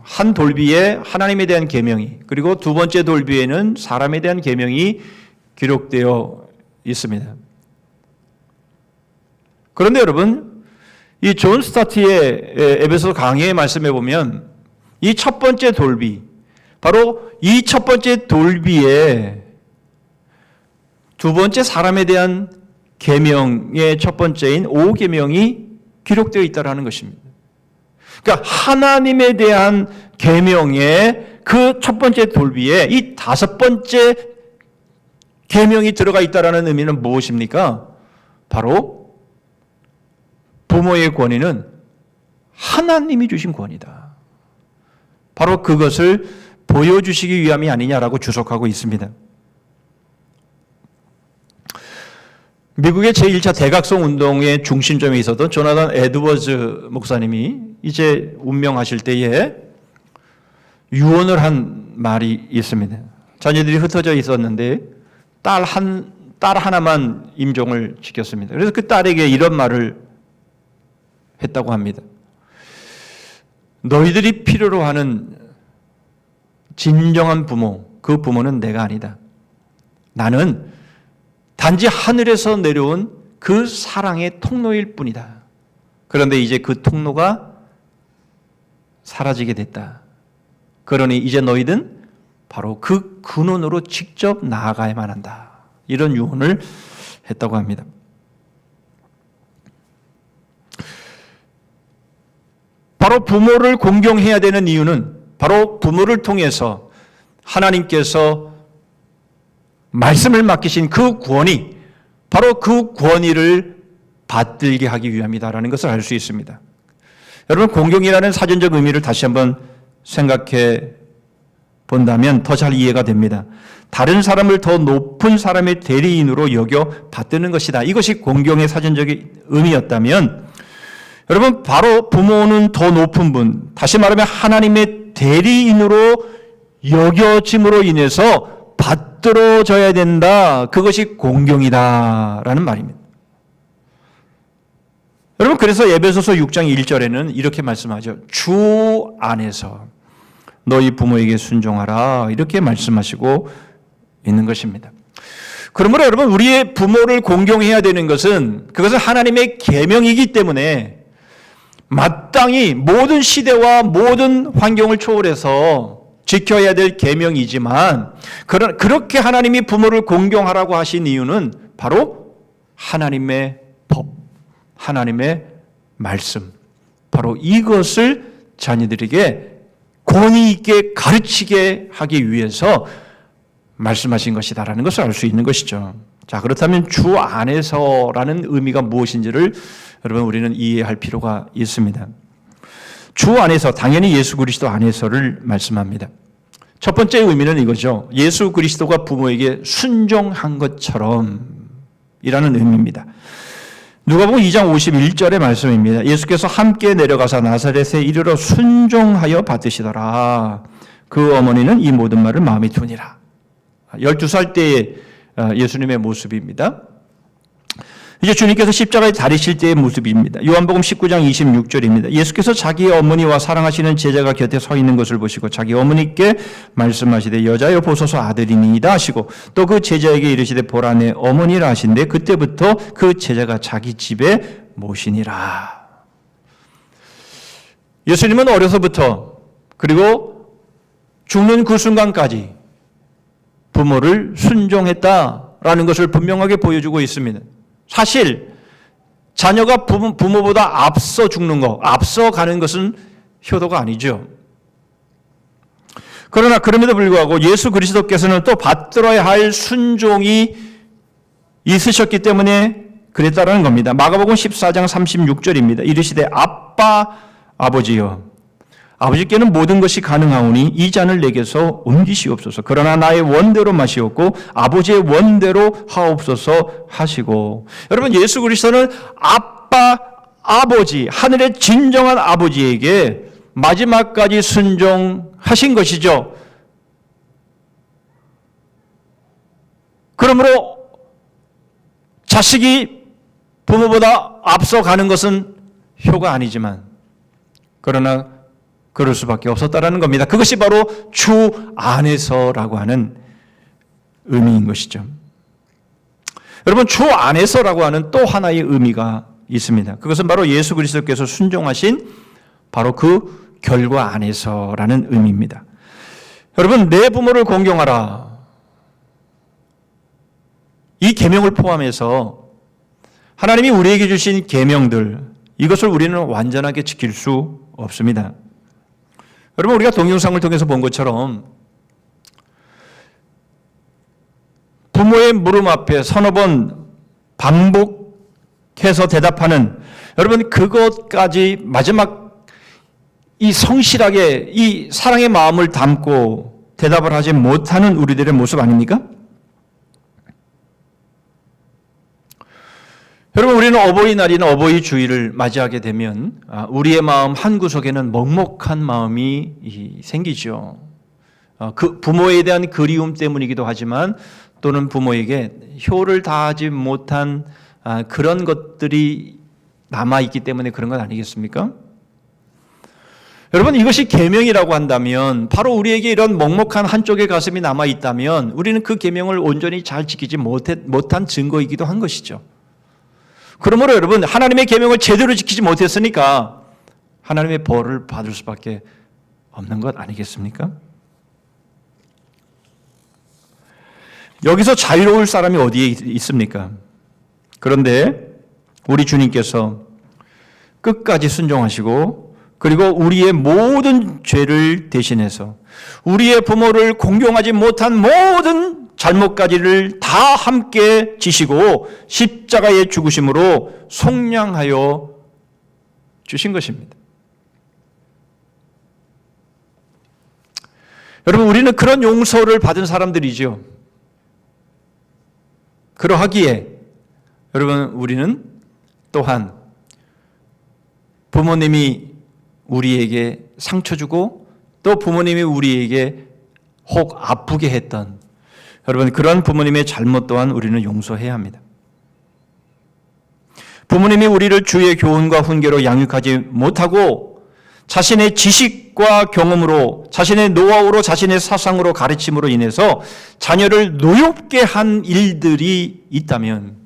한 돌비에 하나님에 대한 계명이, 그리고 두 번째 돌비에는 사람에 대한 계명이 기록되어 있습니다. 그런데 여러분, 이 존 스타트의 에베소 강해의 말씀에 보면 이 첫 번째 돌비, 바로 이 첫 번째 돌비에 두 번째 사람에 대한 계명의 첫 번째인 5계명이 기록되어 있다는 것입니다. 그러니까 하나님에 대한 계명의 그 첫 번째 돌비에 이 다섯 번째 계명이 들어가 있다는 의미는 무엇입니까? 바로 부모의 권위는 하나님이 주신 권위다. 바로 그것을 보여주시기 위함이 아니냐라고 주석하고 있습니다. 미국의 제1차 대각성 운동의 중심점에 있었던 조나단 에드워즈 목사님이 이제 운명하실 때에 유언을 한 말이 있습니다. 자녀들이 흩어져 있었는데 딸 하나만 임종을 지켰습니다. 그래서 그 딸에게 이런 말을 했다고 합니다. 너희들이 필요로 하는 진정한 부모, 그 부모는 내가 아니다. 나는 단지 하늘에서 내려온 그 사랑의 통로일 뿐이다. 그런데 이제 그 통로가 사라지게 됐다. 그러니 이제 너희는 바로 그 근원으로 직접 나아가야만 한다. 이런 유언을 했다고 합니다. 바로 부모를 공경해야 되는 이유는 바로 부모를 통해서 하나님께서 말씀을 맡기신 그 권위, 바로 그 권위를 받들게 하기 위함이다라는 것을 알 수 있습니다. 여러분, 공경이라는 사전적 의미를 다시 한번 생각해 본다면 더 잘 이해가 됩니다. 다른 사람을 더 높은 사람의 대리인으로 여겨 받드는 것이다. 이것이 공경의 사전적인 의미였다면, 여러분, 바로 부모는 더 높은 분, 다시 말하면 하나님의 대리인으로 여겨짐으로 인해서 받들어져야 된다. 그것이 공경이다라는 말입니다. 여러분, 그래서 에베소서 6장 1절에는 이렇게 말씀하죠. 주 안에서 너희 부모에게 순종하라. 이렇게 말씀하시고 있는 것입니다. 그러므로 여러분, 우리의 부모를 공경해야 되는 것은 그것은 하나님의 계명이기 때문에 마땅히 모든 시대와 모든 환경을 초월해서 지켜야 될 계명이지만, 그렇게 하나님이 부모를 공경하라고 하신 이유는 바로 하나님의 법, 하나님의 말씀, 바로 이것을 자녀들에게 권위 있게 가르치게 하기 위해서 말씀하신 것이다라는 것을 알 수 있는 것이죠. 자, 그렇다면 주 안에서라는 의미가 무엇인지를 여러분, 우리는 이해할 필요가 있습니다. 주 안에서, 당연히 예수 그리스도 안에서를 말씀합니다. 첫 번째 의미는 이거죠. 예수 그리스도가 부모에게 순종한 것처럼 이라는 의미입니다. 누가복음 2장 51절의 말씀입니다. 예수께서 함께 내려가사 나사렛에 이르러 순종하여 받으시더라. 그 어머니는 이 모든 말을 마음에 두니라. 12살 때의 예수님의 모습입니다. 이제 주님께서 십자가에 달리실 때의 모습입니다. 요한복음 19장 26절입니다. 예수께서 자기의 어머니와 사랑하시는 제자가 곁에 서 있는 것을 보시고 자기 어머니께 말씀하시되 여자여 보소서 아들이니이다 하시고 또 그 제자에게 이르시되 보라 내 어머니라 하신데 그때부터 그 제자가 자기 집에 모시니라. 예수님은 어려서부터 그리고 죽는 그 순간까지 부모를 순종했다라는 것을 분명하게 보여주고 있습니다. 사실 자녀가 부모보다 앞서 죽는 것, 앞서 가는 것은 효도가 아니죠. 그러나 그럼에도 불구하고 예수 그리스도께서는 또 받들어야 할 순종이 있으셨기 때문에 그랬다라는 겁니다. 마가복음 14장 36절입니다. 이르시되 아빠 아버지여 아버지께는 모든 것이 가능하오니 이 잔을 내게서 옮기시옵소서. 그러나 나의 원대로 마시옵고 아버지의 원대로 하옵소서 하시고. 여러분, 예수 그리스도는 아빠, 아버지, 하늘의 진정한 아버지에게 마지막까지 순종하신 것이죠. 그러므로 자식이 부모보다 앞서가는 것은 효가 아니지만 그러나 그럴 수밖에 없었다라는 겁니다. 그것이 바로 주 안에서라고 하는 의미인 것이죠. 여러분, 주 안에서라고 하는 또 하나의 의미가 있습니다. 그것은 바로 예수 그리스도께서 순종하신 바로 그 결과 안에서라는 의미입니다. 여러분, 내 부모를 공경하라. 이 계명을 포함해서 하나님이 우리에게 주신 계명들, 이것을 우리는 완전하게 지킬 수 없습니다. 여러분, 우리가 동영상을 통해서 본 것처럼 부모의 물음 앞에 서너 번 반복해서 대답하는, 여러분, 그것까지 마지막 이 성실하게 이 사랑의 마음을 담고 대답을 하지 못하는 우리들의 모습 아닙니까? 여러분, 우리는 어버이날이나 어버이 주일을 맞이하게 되면 우리의 마음 한구석에는 먹먹한 마음이 생기죠. 그 부모에 대한 그리움 때문이기도 하지만 또는 부모에게 효를 다하지 못한 그런 것들이 남아있기 때문에 그런 건 아니겠습니까? 여러분, 이것이 계명이라고 한다면 바로 우리에게 이런 먹먹한 한쪽의 가슴이 남아있다면 우리는 그 계명을 온전히 잘 지키지 못한 증거이기도 한 것이죠. 그러므로 여러분, 하나님의 계명을 제대로 지키지 못했으니까 하나님의 벌을 받을 수밖에 없는 것 아니겠습니까? 여기서 자유로울 사람이 어디에 있습니까? 그런데 우리 주님께서 끝까지 순종하시고 그리고 우리의 모든 죄를 대신해서 우리의 부모를 공경하지 못한 모든 잘못까지를 다 함께 지시고 십자가의 죽으심으로 속량하여 주신 것입니다. 여러분, 우리는 그런 용서를 받은 사람들이죠. 그러하기에 여러분, 우리는 또한 부모님이 우리에게 상처 주고 또 부모님이 우리에게 혹 아프게 했던 여러분, 그런 부모님의 잘못 또한 우리는 용서해야 합니다. 부모님이 우리를 주의 교훈과 훈계로 양육하지 못하고 자신의 지식과 경험으로, 자신의 노하우로, 자신의 사상으로, 가르침으로 인해서 자녀를 노엽게 한 일들이 있다면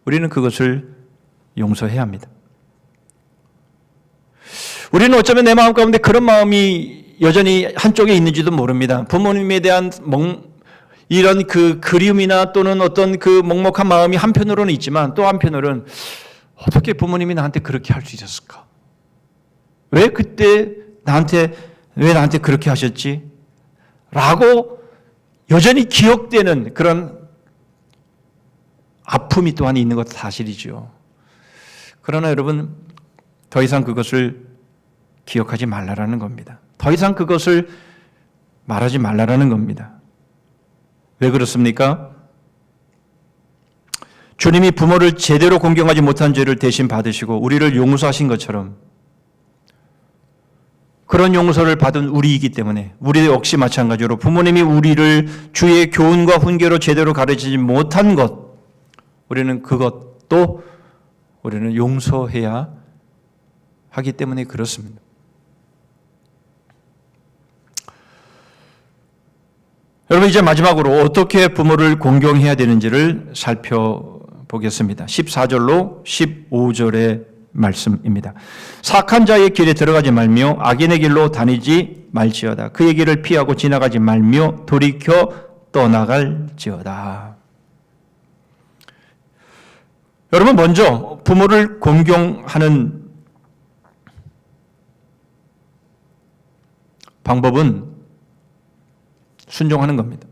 우리는 그것을 용서해야 합니다. 우리는 어쩌면 내 마음 가운데 그런 마음이 여전히 한쪽에 있는지도 모릅니다. 부모님에 대한 이런 그 그리움이나 또는 어떤 그 먹먹한 마음이 한편으로는 있지만 또 한편으로는 어떻게 부모님이 나한테 그렇게 할 수 있었을까? 왜 그때 왜 나한테 그렇게 하셨지? 라고 여전히 기억되는 그런 아픔이 또한 있는 것도 사실이죠. 그러나 여러분, 더 이상 그것을 기억하지 말라라는 겁니다. 더 이상 그것을 말하지 말라라는 겁니다. 왜 그렇습니까? 주님이 부모를 제대로 공경하지 못한 죄를 대신 받으시고 우리를 용서하신 것처럼 그런 용서를 받은 우리이기 때문에 우리 역시 마찬가지로 부모님이 우리를 주의 교훈과 훈계로 제대로 가르치지 못한 것, 우리는 그것도 우리는 용서해야 하기 때문에 그렇습니다. 여러분, 이제 마지막으로 어떻게 부모를 공경해야 되는지를 살펴보겠습니다. 14절로 15절의 말씀입니다. 사악한 자의 길에 들어가지 말며 악인의 길로 다니지 말지어다. 그의 길을 피하고 지나가지 말며 돌이켜 떠나갈지어다. 여러분, 먼저 부모를 공경하는 방법은 순종하는 겁니다.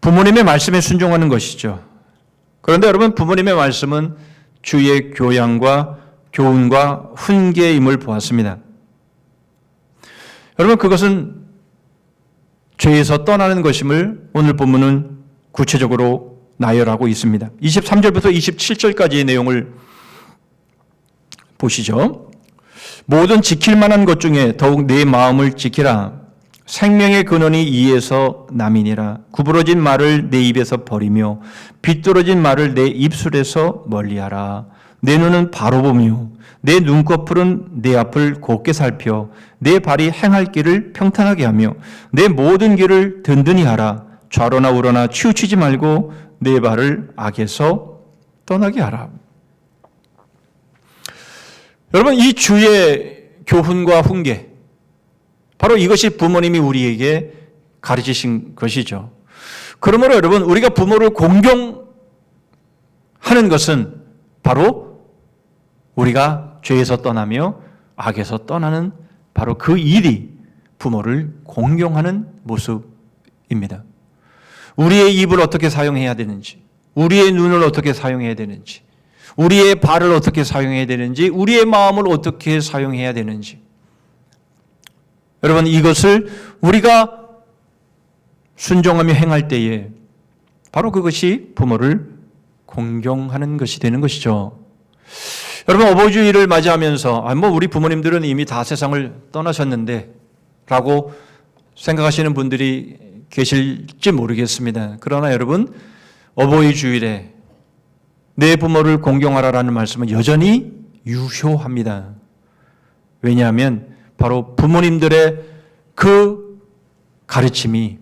부모님의 말씀에 순종하는 것이죠. 그런데 여러분, 부모님의 말씀은 주의 교양과 교훈과 훈계임을 보았습니다. 여러분, 그것은 죄에서 떠나는 것임을 오늘 본문은 구체적으로 나열하고 있습니다. 23절부터 27절까지의 내용을 보시죠. 모든 지킬 만한 것 중에 더욱 내 마음을 지키라. 생명의 근원이 이에서 남이니라. 구부러진 말을 내 입에서 버리며 비뚤어진 말을 내 입술에서 멀리하라. 내 눈은 바로 보며 내 눈꺼풀은 내 앞을 곱게 살펴 내 발이 행할 길을 평탄하게 하며 내 모든 길을 든든히 하라. 좌로나 우로나 치우치지 말고 내 발을 악에서 떠나게 하라. 여러분, 이 주의 교훈과 훈계, 바로 이것이 부모님이 우리에게 가르치신 것이죠. 그러므로 여러분, 우리가 부모를 공경하는 것은 바로 우리가 죄에서 떠나며 악에서 떠나는 바로 그 일이 부모를 공경하는 모습입니다. 우리의 입을 어떻게 사용해야 되는지, 우리의 눈을 어떻게 사용해야 되는지, 우리의 발을 어떻게 사용해야 되는지, 우리의 마음을 어떻게 사용해야 되는지, 여러분, 이것을 우리가 순종하며 행할 때에 바로 그것이 부모를 공경하는 것이 되는 것이죠. 여러분, 어버이주일을 맞이하면서 우리 부모님들은 이미 다 세상을 떠나셨는데 라고 생각하시는 분들이 계실지 모르겠습니다. 그러나 여러분, 어버이주일에 내 부모를 공경하라라는 말씀은 여전히 유효합니다. 왜냐하면 바로 부모님들의 그 가르침이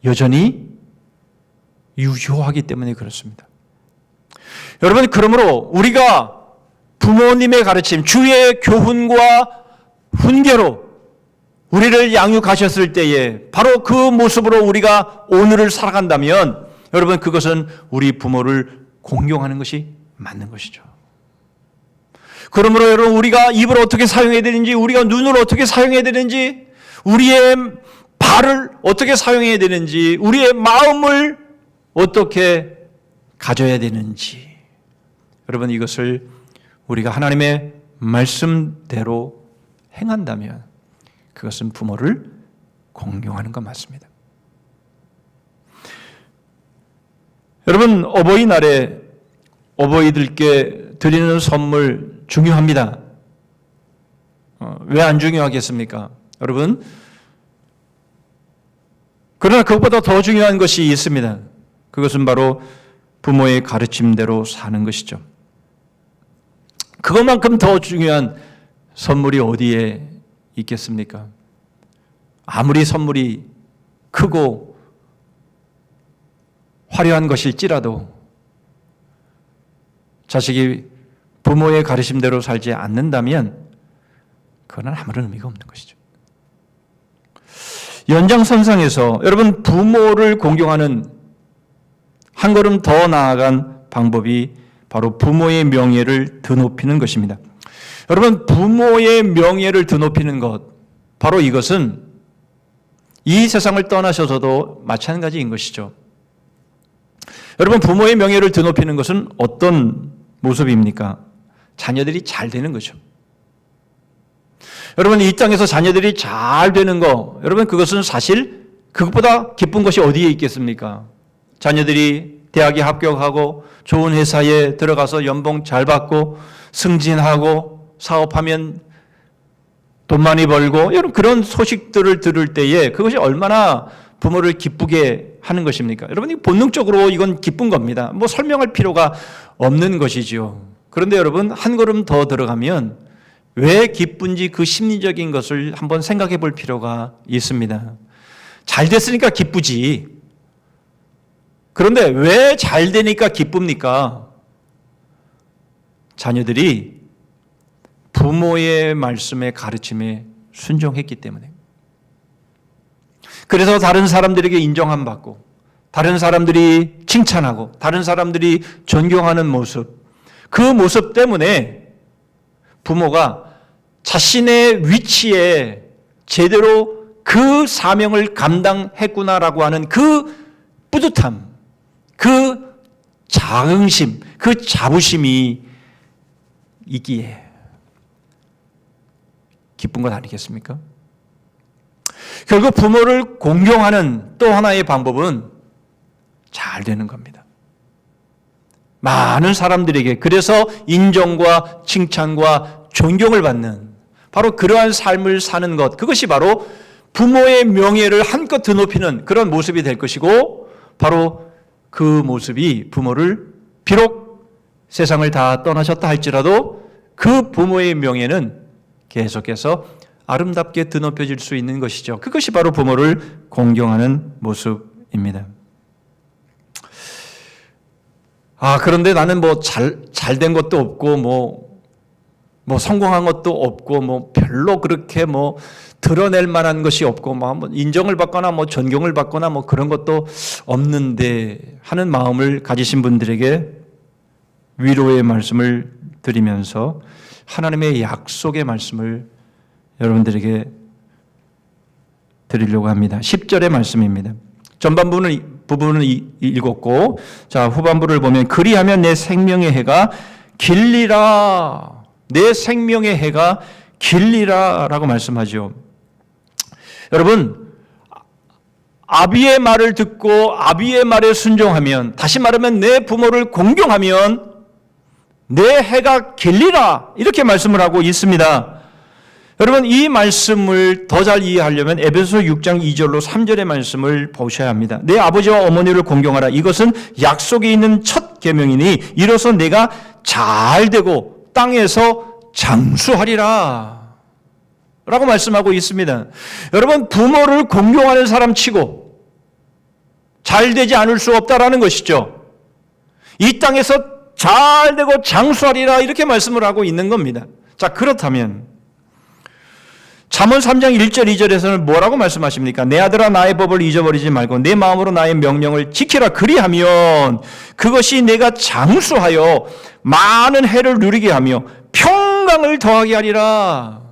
여전히 유효하기 때문에 그렇습니다. 여러분, 그러므로 우리가 부모님의 가르침, 주의 교훈과 훈계로 우리를 양육하셨을 때에 바로 그 모습으로 우리가 오늘을 살아간다면 여러분 그것은 우리 부모를 공경하는 것이 맞는 것이죠. 그러므로 여러분 우리가 입을 어떻게 사용해야 되는지, 우리가 눈을 어떻게 사용해야 되는지, 우리의 발을 어떻게 사용해야 되는지, 우리의 마음을 어떻게 가져야 되는지, 여러분 이것을 우리가 하나님의 말씀대로 행한다면 그것은 부모를 공경하는 것 맞습니다. 여러분 어버이날에 어버이들께 드리는 선물 중요합니다. 왜 안 중요하겠습니까? 여러분 그러나 그것보다 더 중요한 것이 있습니다. 그것은 바로 부모의 가르침대로 사는 것이죠. 그것만큼 더 중요한 선물이 어디에 있겠습니까? 아무리 선물이 크고 화려한 것일지라도 자식이 부모의 가르침대로 살지 않는다면 그건 아무런 의미가 없는 것이죠. 연장선상에서 여러분 부모를 공경하는 한 걸음 더 나아간 방법이 바로 부모의 명예를 드높이는 것입니다. 여러분 부모의 명예를 드높이는 것, 바로 이것은 이 세상을 떠나셔서도 마찬가지인 것이죠. 여러분 부모의 명예를 드높이는 것은 어떤 모습입니까? 자녀들이 잘 되는 거죠. 여러분 이 땅에서 자녀들이 잘 되는 거, 여러분 그것은 사실 그것보다 기쁜 것이 어디에 있겠습니까? 자녀들이 대학에 합격하고 좋은 회사에 들어가서 연봉 잘 받고 승진하고 사업하면 돈 많이 벌고, 여러분 그런 소식들을 들을 때에 그것이 얼마나 부모를 기쁘게 하는 것입니까? 여러분 본능적으로 이건 기쁜 겁니다. 뭐 설명할 필요가 없는 것이죠. 그런데 여러분 한 걸음 더 들어가면 왜 기쁜지 그 심리적인 것을 한번 생각해 볼 필요가 있습니다. 잘 됐으니까 기쁘지. 그런데 왜 잘 되니까 기쁩니까? 자녀들이 부모의 말씀에 가르침에 순종했기 때문에. 그래서 다른 사람들에게 인정함 받고, 다른 사람들이 칭찬하고, 다른 사람들이 존경하는 모습, 그 모습 때문에 부모가 자신의 위치에 제대로 그 사명을 감당했구나라고 하는 그 뿌듯함, 그 자긍심, 그 자부심이 있기에 기쁜 것 아니겠습니까? 결국 부모를 공경하는 또 하나의 방법은 잘 되는 겁니다. 많은 사람들에게 그래서 인정과 칭찬과 존경을 받는 바로 그러한 삶을 사는 것, 그것이 바로 부모의 명예를 한껏 드높이는 그런 모습이 될 것이고, 바로 그 모습이 부모를 비록 세상을 다 떠나셨다 할지라도 그 부모의 명예는 계속해서 아름답게 드높여질 수 있는 것이죠. 그것이 바로 부모를 공경하는 모습입니다. 그런데 나는 뭐 잘된 것도 없고 뭐 성공한 것도 없고 뭐 별로 그렇게 뭐 드러낼 만한 것이 없고 뭐 인정을 받거나 뭐 존경을 받거나 뭐 그런 것도 없는데 하는 마음을 가지신 분들에게 위로의 말씀을 드리면서 하나님의 약속의 말씀을 여러분들에게 드리려고 합니다. 10절의 말씀입니다. 전반 부분은 읽었고, 자 후반부를 보면 그리하면 내 생명의 해가 길리라, 내 생명의 해가 길리라 라고 말씀하죠. 여러분 아비의 말을 듣고 아비의 말에 순종하면, 다시 말하면 내 부모를 공경하면 내 해가 길리라, 이렇게 말씀을 하고 있습니다. 여러분 이 말씀을 더 잘 이해하려면 에베소 6장 2절로 3절의 말씀을 보셔야 합니다. 내 아버지와 어머니를 공경하라. 이것은 약속이 있는 첫 계명이니 이로써 내가 잘되고 땅에서 장수하리라 라고 말씀하고 있습니다. 여러분 부모를 공경하는 사람 치고 잘되지 않을 수 없다라는 것이죠. 이 땅에서 잘되고 장수하리라 이렇게 말씀을 하고 있는 겁니다. 자 그렇다면 잠언 3장 1절 2절에서는 뭐라고 말씀하십니까? 내 아들아 나의 법을 잊어버리지 말고 내 마음으로 나의 명령을 지키라. 그리하면 그것이 내가 장수하여 많은 해를 누리게 하며 평강을 더하게 하리라.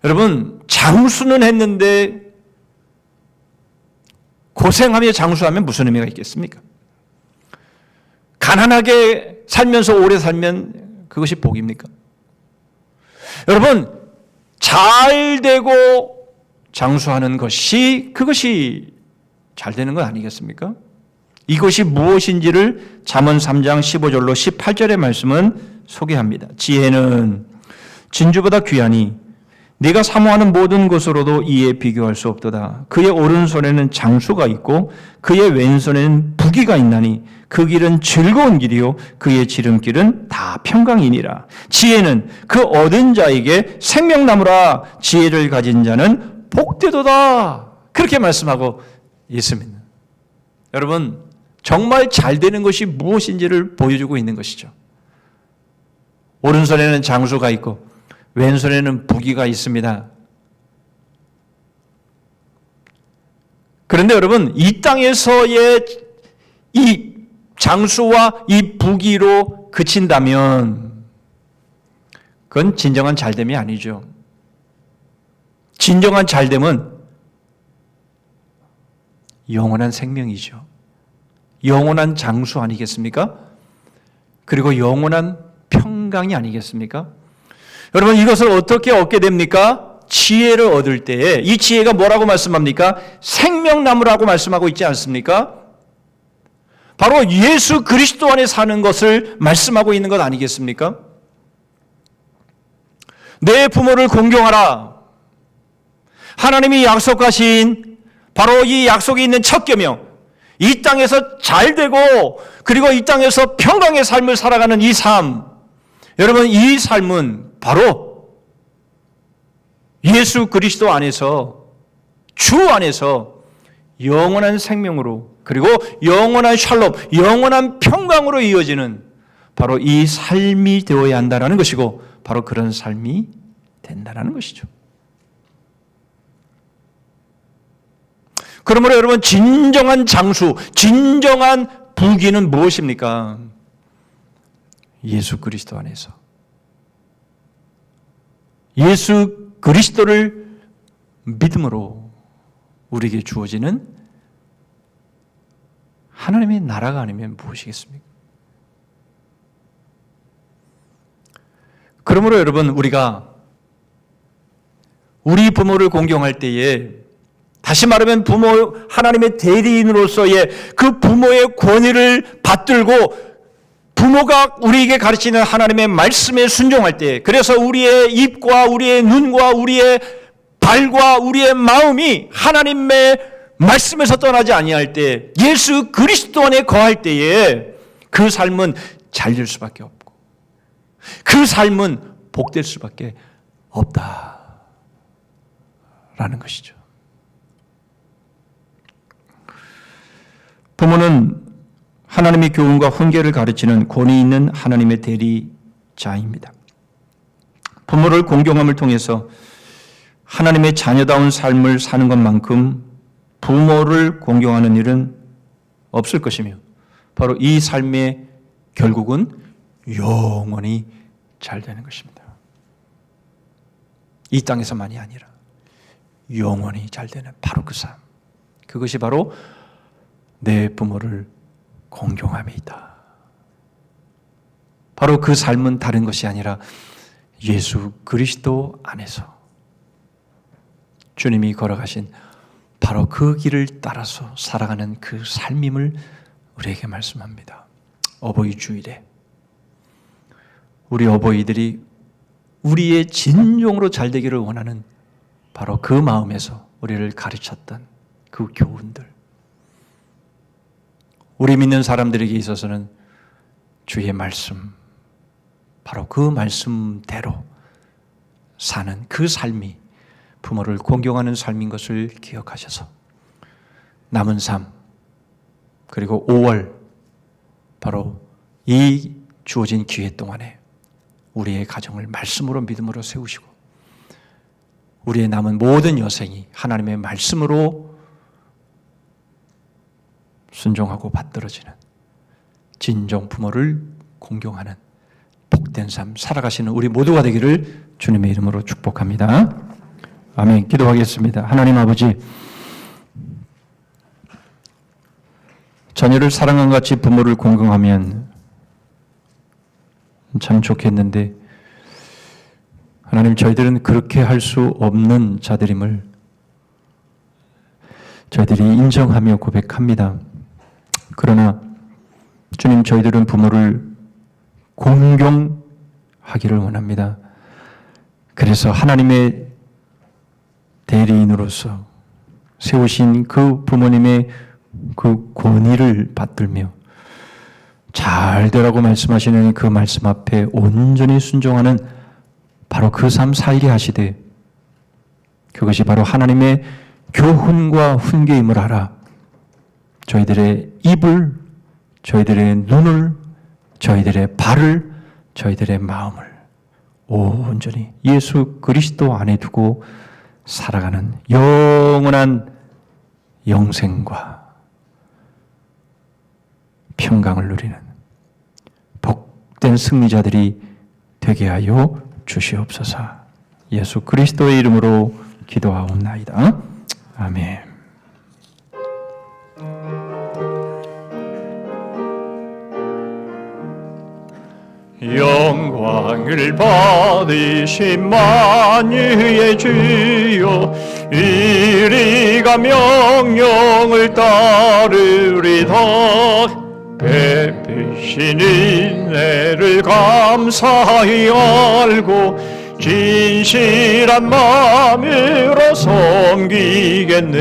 여러분, 장수는 했는데 고생하며 장수하면 무슨 의미가 있겠습니까? 가난하게 살면서 오래 살면 그것이 복입니까? 여러분, 잘 되고 장수하는 것이 그것이 잘 되는 것 아니겠습니까? 이것이 무엇인지를 잠언 3장 15절로 18절의 말씀은 소개합니다. 지혜는 진주보다 귀하니 네가 사모하는 모든 것으로도 이에 비교할 수 없도다. 그의 오른손에는 장수가 있고 그의 왼손에는 부귀가 있나니 그 길은 즐거운 길이요 그의 지름길은 다 평강이니라. 지혜는 그 얻은 자에게 생명나무라. 지혜를 가진 자는 복되도다. 그렇게 말씀하고 있습니다. 여러분, 정말 잘 되는 것이 무엇인지를 보여주고 있는 것이죠. 오른손에는 장수가 있고 왼손에는 부귀가 있습니다. 그런데 여러분, 이 땅에서의 이 장수와 이 부귀로 그친다면 그건 진정한 잘됨이 아니죠. 진정한 잘됨은 영원한 생명이죠. 영원한 장수 아니겠습니까? 그리고 영원한 평강이 아니겠습니까? 여러분, 이것을 어떻게 얻게 됩니까? 지혜를 얻을 때에 이 지혜가 뭐라고 말씀합니까? 생명나무라고 말씀하고 있지 않습니까? 바로 예수 그리스도 안에 사는 것을 말씀하고 있는 것 아니겠습니까? 내 부모를 공경하라. 하나님이 약속하신 바로 이 약속이 있는 첫 계명, 이 땅에서 잘되고 그리고 이 땅에서 평강의 삶을 살아가는 이 삶, 여러분, 이 삶은 바로 예수 그리스도 안에서, 주 안에서 영원한 생명으로 그리고 영원한 샬롬, 영원한 평강으로 이어지는 바로 이 삶이 되어야 한다는 것이고 바로 그런 삶이 된다는 것이죠. 그러므로 여러분, 진정한 장수, 진정한 부귀는 무엇입니까? 예수 그리스도 안에서 예수 그리스도를 믿음으로 우리에게 주어지는 하나님의 나라가 아니면 무엇이겠습니까? 그러므로 여러분, 우리가 우리 부모를 공경할 때에, 다시 말하면 부모, 하나님의 대리인으로서의 그 부모의 권위를 받들고 부모가 우리에게 가르치는 하나님의 말씀에 순종할 때, 그래서 우리의 입과 우리의 눈과 우리의 발과 우리의 마음이 하나님의 말씀에서 떠나지 아니할 때, 예수 그리스도 안에 거할 때에 그 삶은 잘 될 수밖에 없고 그 삶은 복될 수밖에 없다라는 것이죠. 부모는 하나님의 교훈과 훈계를 가르치는 권위 있는 하나님의 대리자입니다. 부모를 공경함을 통해서 하나님의 자녀다운 삶을 사는 것만큼 부모를 공경하는 일은 없을 것이며 바로 이 삶의 결국은 영원히 잘 되는 것입니다. 이 땅에서만이 아니라 영원히 잘 되는 바로 그 삶, 그것이 바로 내 부모를 공경함이다. 바로 그 삶은 다른 것이 아니라 예수 그리스도 안에서 주님이 걸어가신 바로 그 길을 따라서 살아가는 그 삶임을 우리에게 말씀합니다. 어버이 주일에 우리 어버이들이 우리의 진정으로 잘 되기를 원하는 바로 그 마음에서 우리를 가르쳤던 그 교훈들, 우리 믿는 사람들에게 있어서는 주의 말씀, 바로 그 말씀대로 사는 그 삶이 부모를 공경하는 삶인 것을 기억하셔서 남은 삶, 그리고 5월 바로 이 주어진 기회 동안에 우리의 가정을 말씀으로 믿음으로 세우시고 우리의 남은 모든 여생이 하나님의 말씀으로 순종하고 받들어지는 진정 부모를 공경하는 복된 삶 살아가시는 우리 모두가 되기를 주님의 이름으로 축복합니다. 아멘. 기도하겠습니다. 하나님 아버지, 자녀를 사랑한 같이 부모를 공경하면 참 좋겠는데 하나님, 저희들은 그렇게 할 수 없는 자들임을 저희들이 인정하며 고백합니다. 그러나 주님, 저희들은 부모를 공경하기를 원합니다. 그래서 하나님의 대리인으로서 세우신 그 부모님의 그 권위를 받들며 잘 되라고 말씀하시는 그 말씀 앞에 온전히 순종하는 바로 그 삶 살게 하시되, 그것이 바로 하나님의 교훈과 훈계임을 알아 저희들의 입을, 저희들의 눈을, 저희들의 발을, 저희들의 마음을 온전히 예수 그리스도 안에 두고 살아가는 영원한 영생과 평강을 누리는 복된 승리자들이 되게 하여 주시옵소서. 예수 그리스도의 이름으로 기도하옵나이다. 아멘. 영광을 받으신 만유의 주여, 이리가 명령을 따르리다. 베푸신 은혜를 감사히 알고 진실한 마음으로 섬기겠네.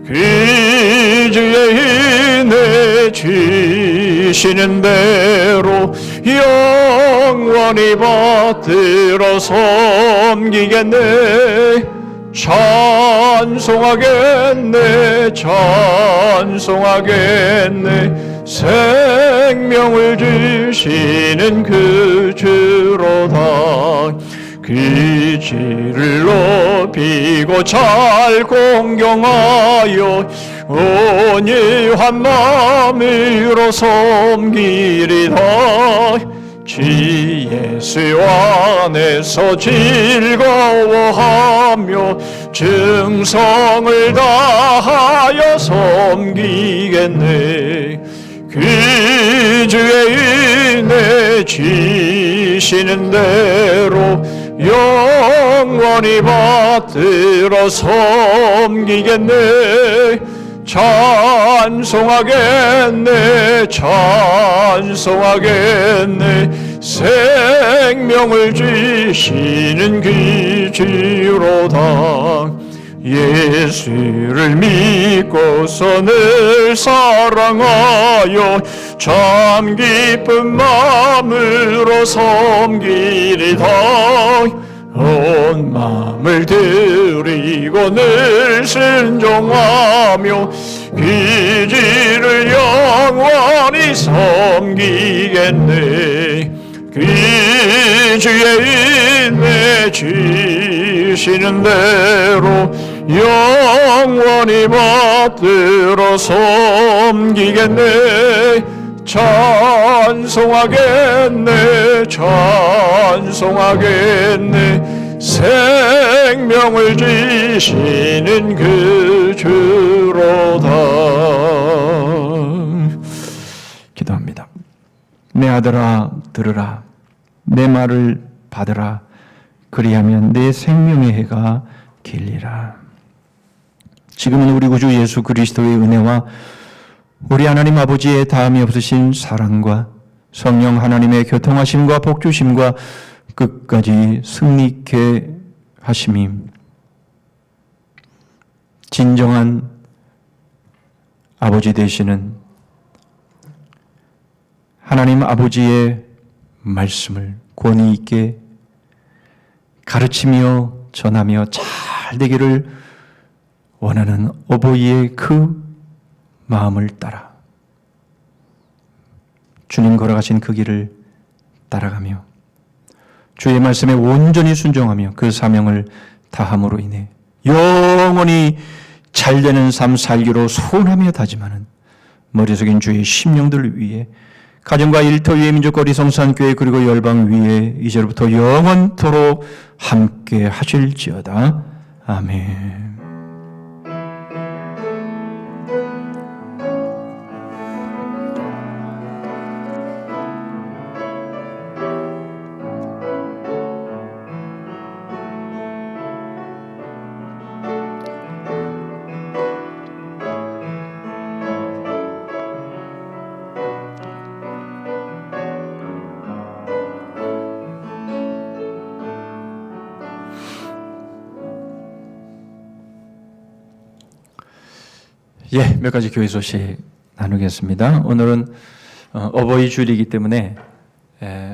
그 주의 은혜 주시는 대로 영원히 받들어 섬기겠네. 찬송하겠네, 찬송하겠네. 생명을 주시는 그 주로다. 그 지를 높이고 잘 공경하여 온유한 마음으로 섬기리다. 주 예수 안에서 즐거워하며 충성을 다하여 섬기겠네. 그 주의 은혜 주시는 대로 영원히 받들어 섬기겠네. 찬송하겠네, 찬송하겠네. 생명을 주시는 그 주로다. 예수를 믿고서 늘 사랑하여 참 기쁜 마음으로 섬기리다. 온 마음을 드리고 늘 순종하며 그 주를 영원히 섬기겠네. 그 주의 은혜 주시는 대로 영원히 받들어 섬기겠네. 찬송하겠네, 찬송하겠네. 생명을 주시는 그 주로다. 기도합니다. 내 아들아 들으라, 내 말을 받으라. 그리하면 내 생명의 해가 길리라. 지금은 우리 구주 예수 그리스도의 은혜와 우리 하나님 아버지의 다함이 없으신 사랑과 성령 하나님의 교통하심과 복주심과 끝까지 승리케 하심이 진정한 아버지 되시는 하나님 아버지의 말씀을 권위 있게 가르치며 전하며 잘 되기를 원하는 어버이의 그 마음을 따라 주님 걸어가신 그 길을 따라가며 주의 말씀에 온전히 순종하며 그 사명을 다함으로 인해 영원히 잘되는 삶 살기로 소원하며 다짐하는 머리 숙인 주의 심령들을 위해 가정과 일터 위에 민족거리 성산교회 그리고 열방 위에 이제로부터 영원토록 함께 하실지어다. 아멘. 예, 몇 가지 교회 소식 나누겠습니다. 오늘은 어버이 주일이기 때문에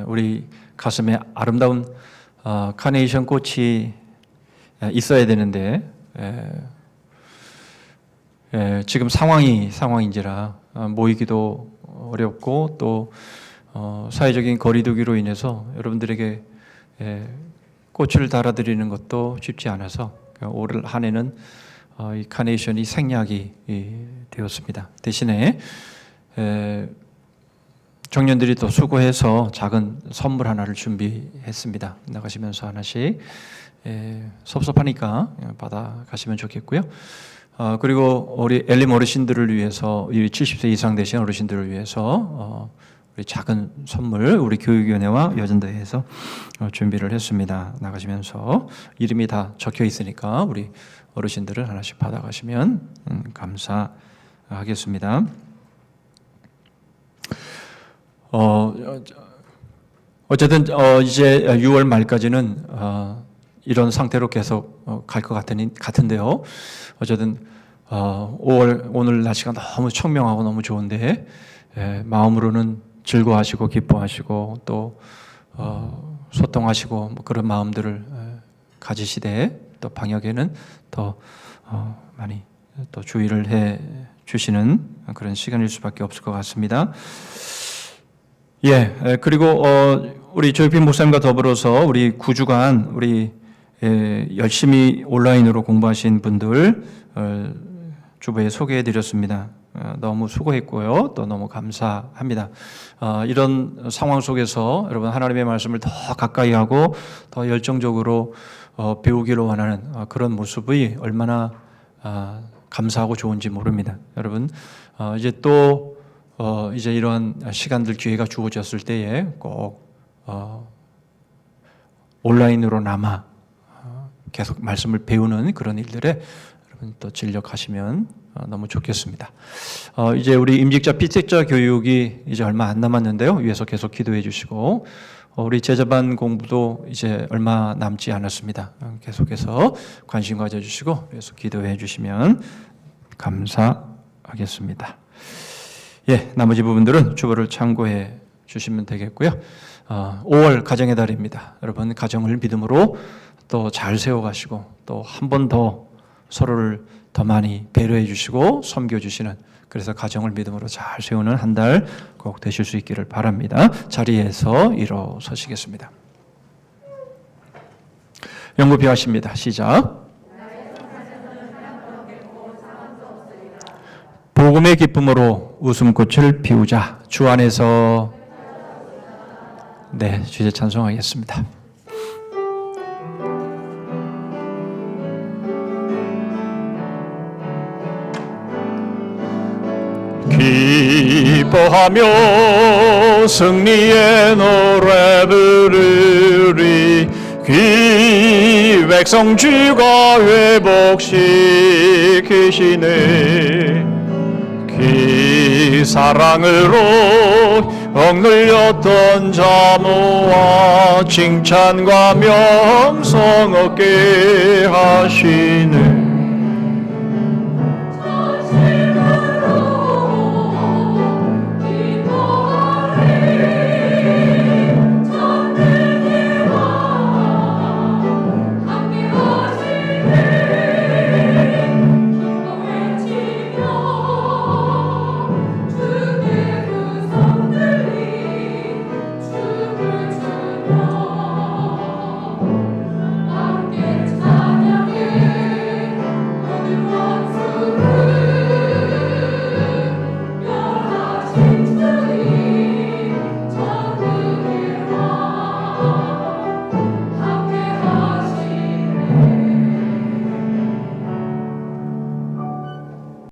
우리 가슴에 아름다운 카네이션 꽃이 있어야 되는데 지금 상황인지라 모이기도 어렵고 또 사회적인 거리두기로 인해서 여러분들에게 꽃을 달아드리는 것도 쉽지 않아서 올 한 해는 이 카네이션이 생략이 되었습니다. 대신에 청년들이 또 수고해서 작은 선물 하나를 준비했습니다. 나가시면서 하나씩 섭섭하니까 받아가시면 좋겠고요. 그리고 우리 엘림 어르신들을 위해서 70세 이상 되신 어르신들을 위해서 우리 작은 선물 우리 교육위원회와 여전대회에서 준비를 했습니다. 나가시면서 이름이 다 적혀 있으니까 우리 어르신들을 하나씩 받아가시면 감사하겠습니다. 어쨌든 이제 6월 말까지는 이런 상태로 계속 갈 것 같은데요. 어쨌든 5월 오늘 날씨가 너무 청명하고 너무 좋은데 마음으로는 즐거워하시고 기뻐하시고 또 소통하시고 뭐 그런 마음들을 가지시되 또 방역에는 더 많이 또 주의를 해 주시는 그런 시간일 수밖에 없을 것 같습니다. 예, 그리고 우리 조익빈 목사님과 더불어서 우리 9주간 우리 열심히 온라인으로 공부하신 분들 주부에 소개해 드렸습니다. 너무 수고했고요. 또 너무 감사합니다. 이런 상황 속에서 여러분 하나님의 말씀을 더 가까이 하고 더 열정적으로 배우기를 원하는 그런 모습이 얼마나 감사하고 좋은지 모릅니다. 여러분 이제 또 이제 이러한 시간들 기회가 주어졌을 때에 꼭 온라인으로나마 계속 말씀을 배우는 그런 일들에 여러분 또 진력하시면 너무 좋겠습니다. 이제 우리 임직자 피책자 교육이 이제 얼마 안 남았는데요. 위에서 계속 기도해 주시고 우리 제자반 공부도 이제 얼마 남지 않았습니다. 계속해서 관심 가져주시고 위에서 기도해 주시면 감사하겠습니다. 예, 나머지 부분들은 주보를 참고해 주시면 되겠고요. 5월 가정의 달입니다. 여러분 가정을 믿음으로 또 잘 세워가시고 또 한 번 더 서로를 더 많이 배려해 주시고 섬겨 주시는 그래서 가정을 믿음으로 잘 세우는 한 달 꼭 되실 수 있기를 바랍니다. 자리에서 일어서시겠습니다. 영구히 하십니다. 시작. 복음의 기쁨으로 웃음꽃을 피우자. 주 안에서 네, 주제 찬송하겠습니다. 기뻐하며 승리의 노래 부르리 기백성 주가 회복시키시네 기 사랑으로 억눌렸던 자모와 칭찬과 명성 얻게 하시네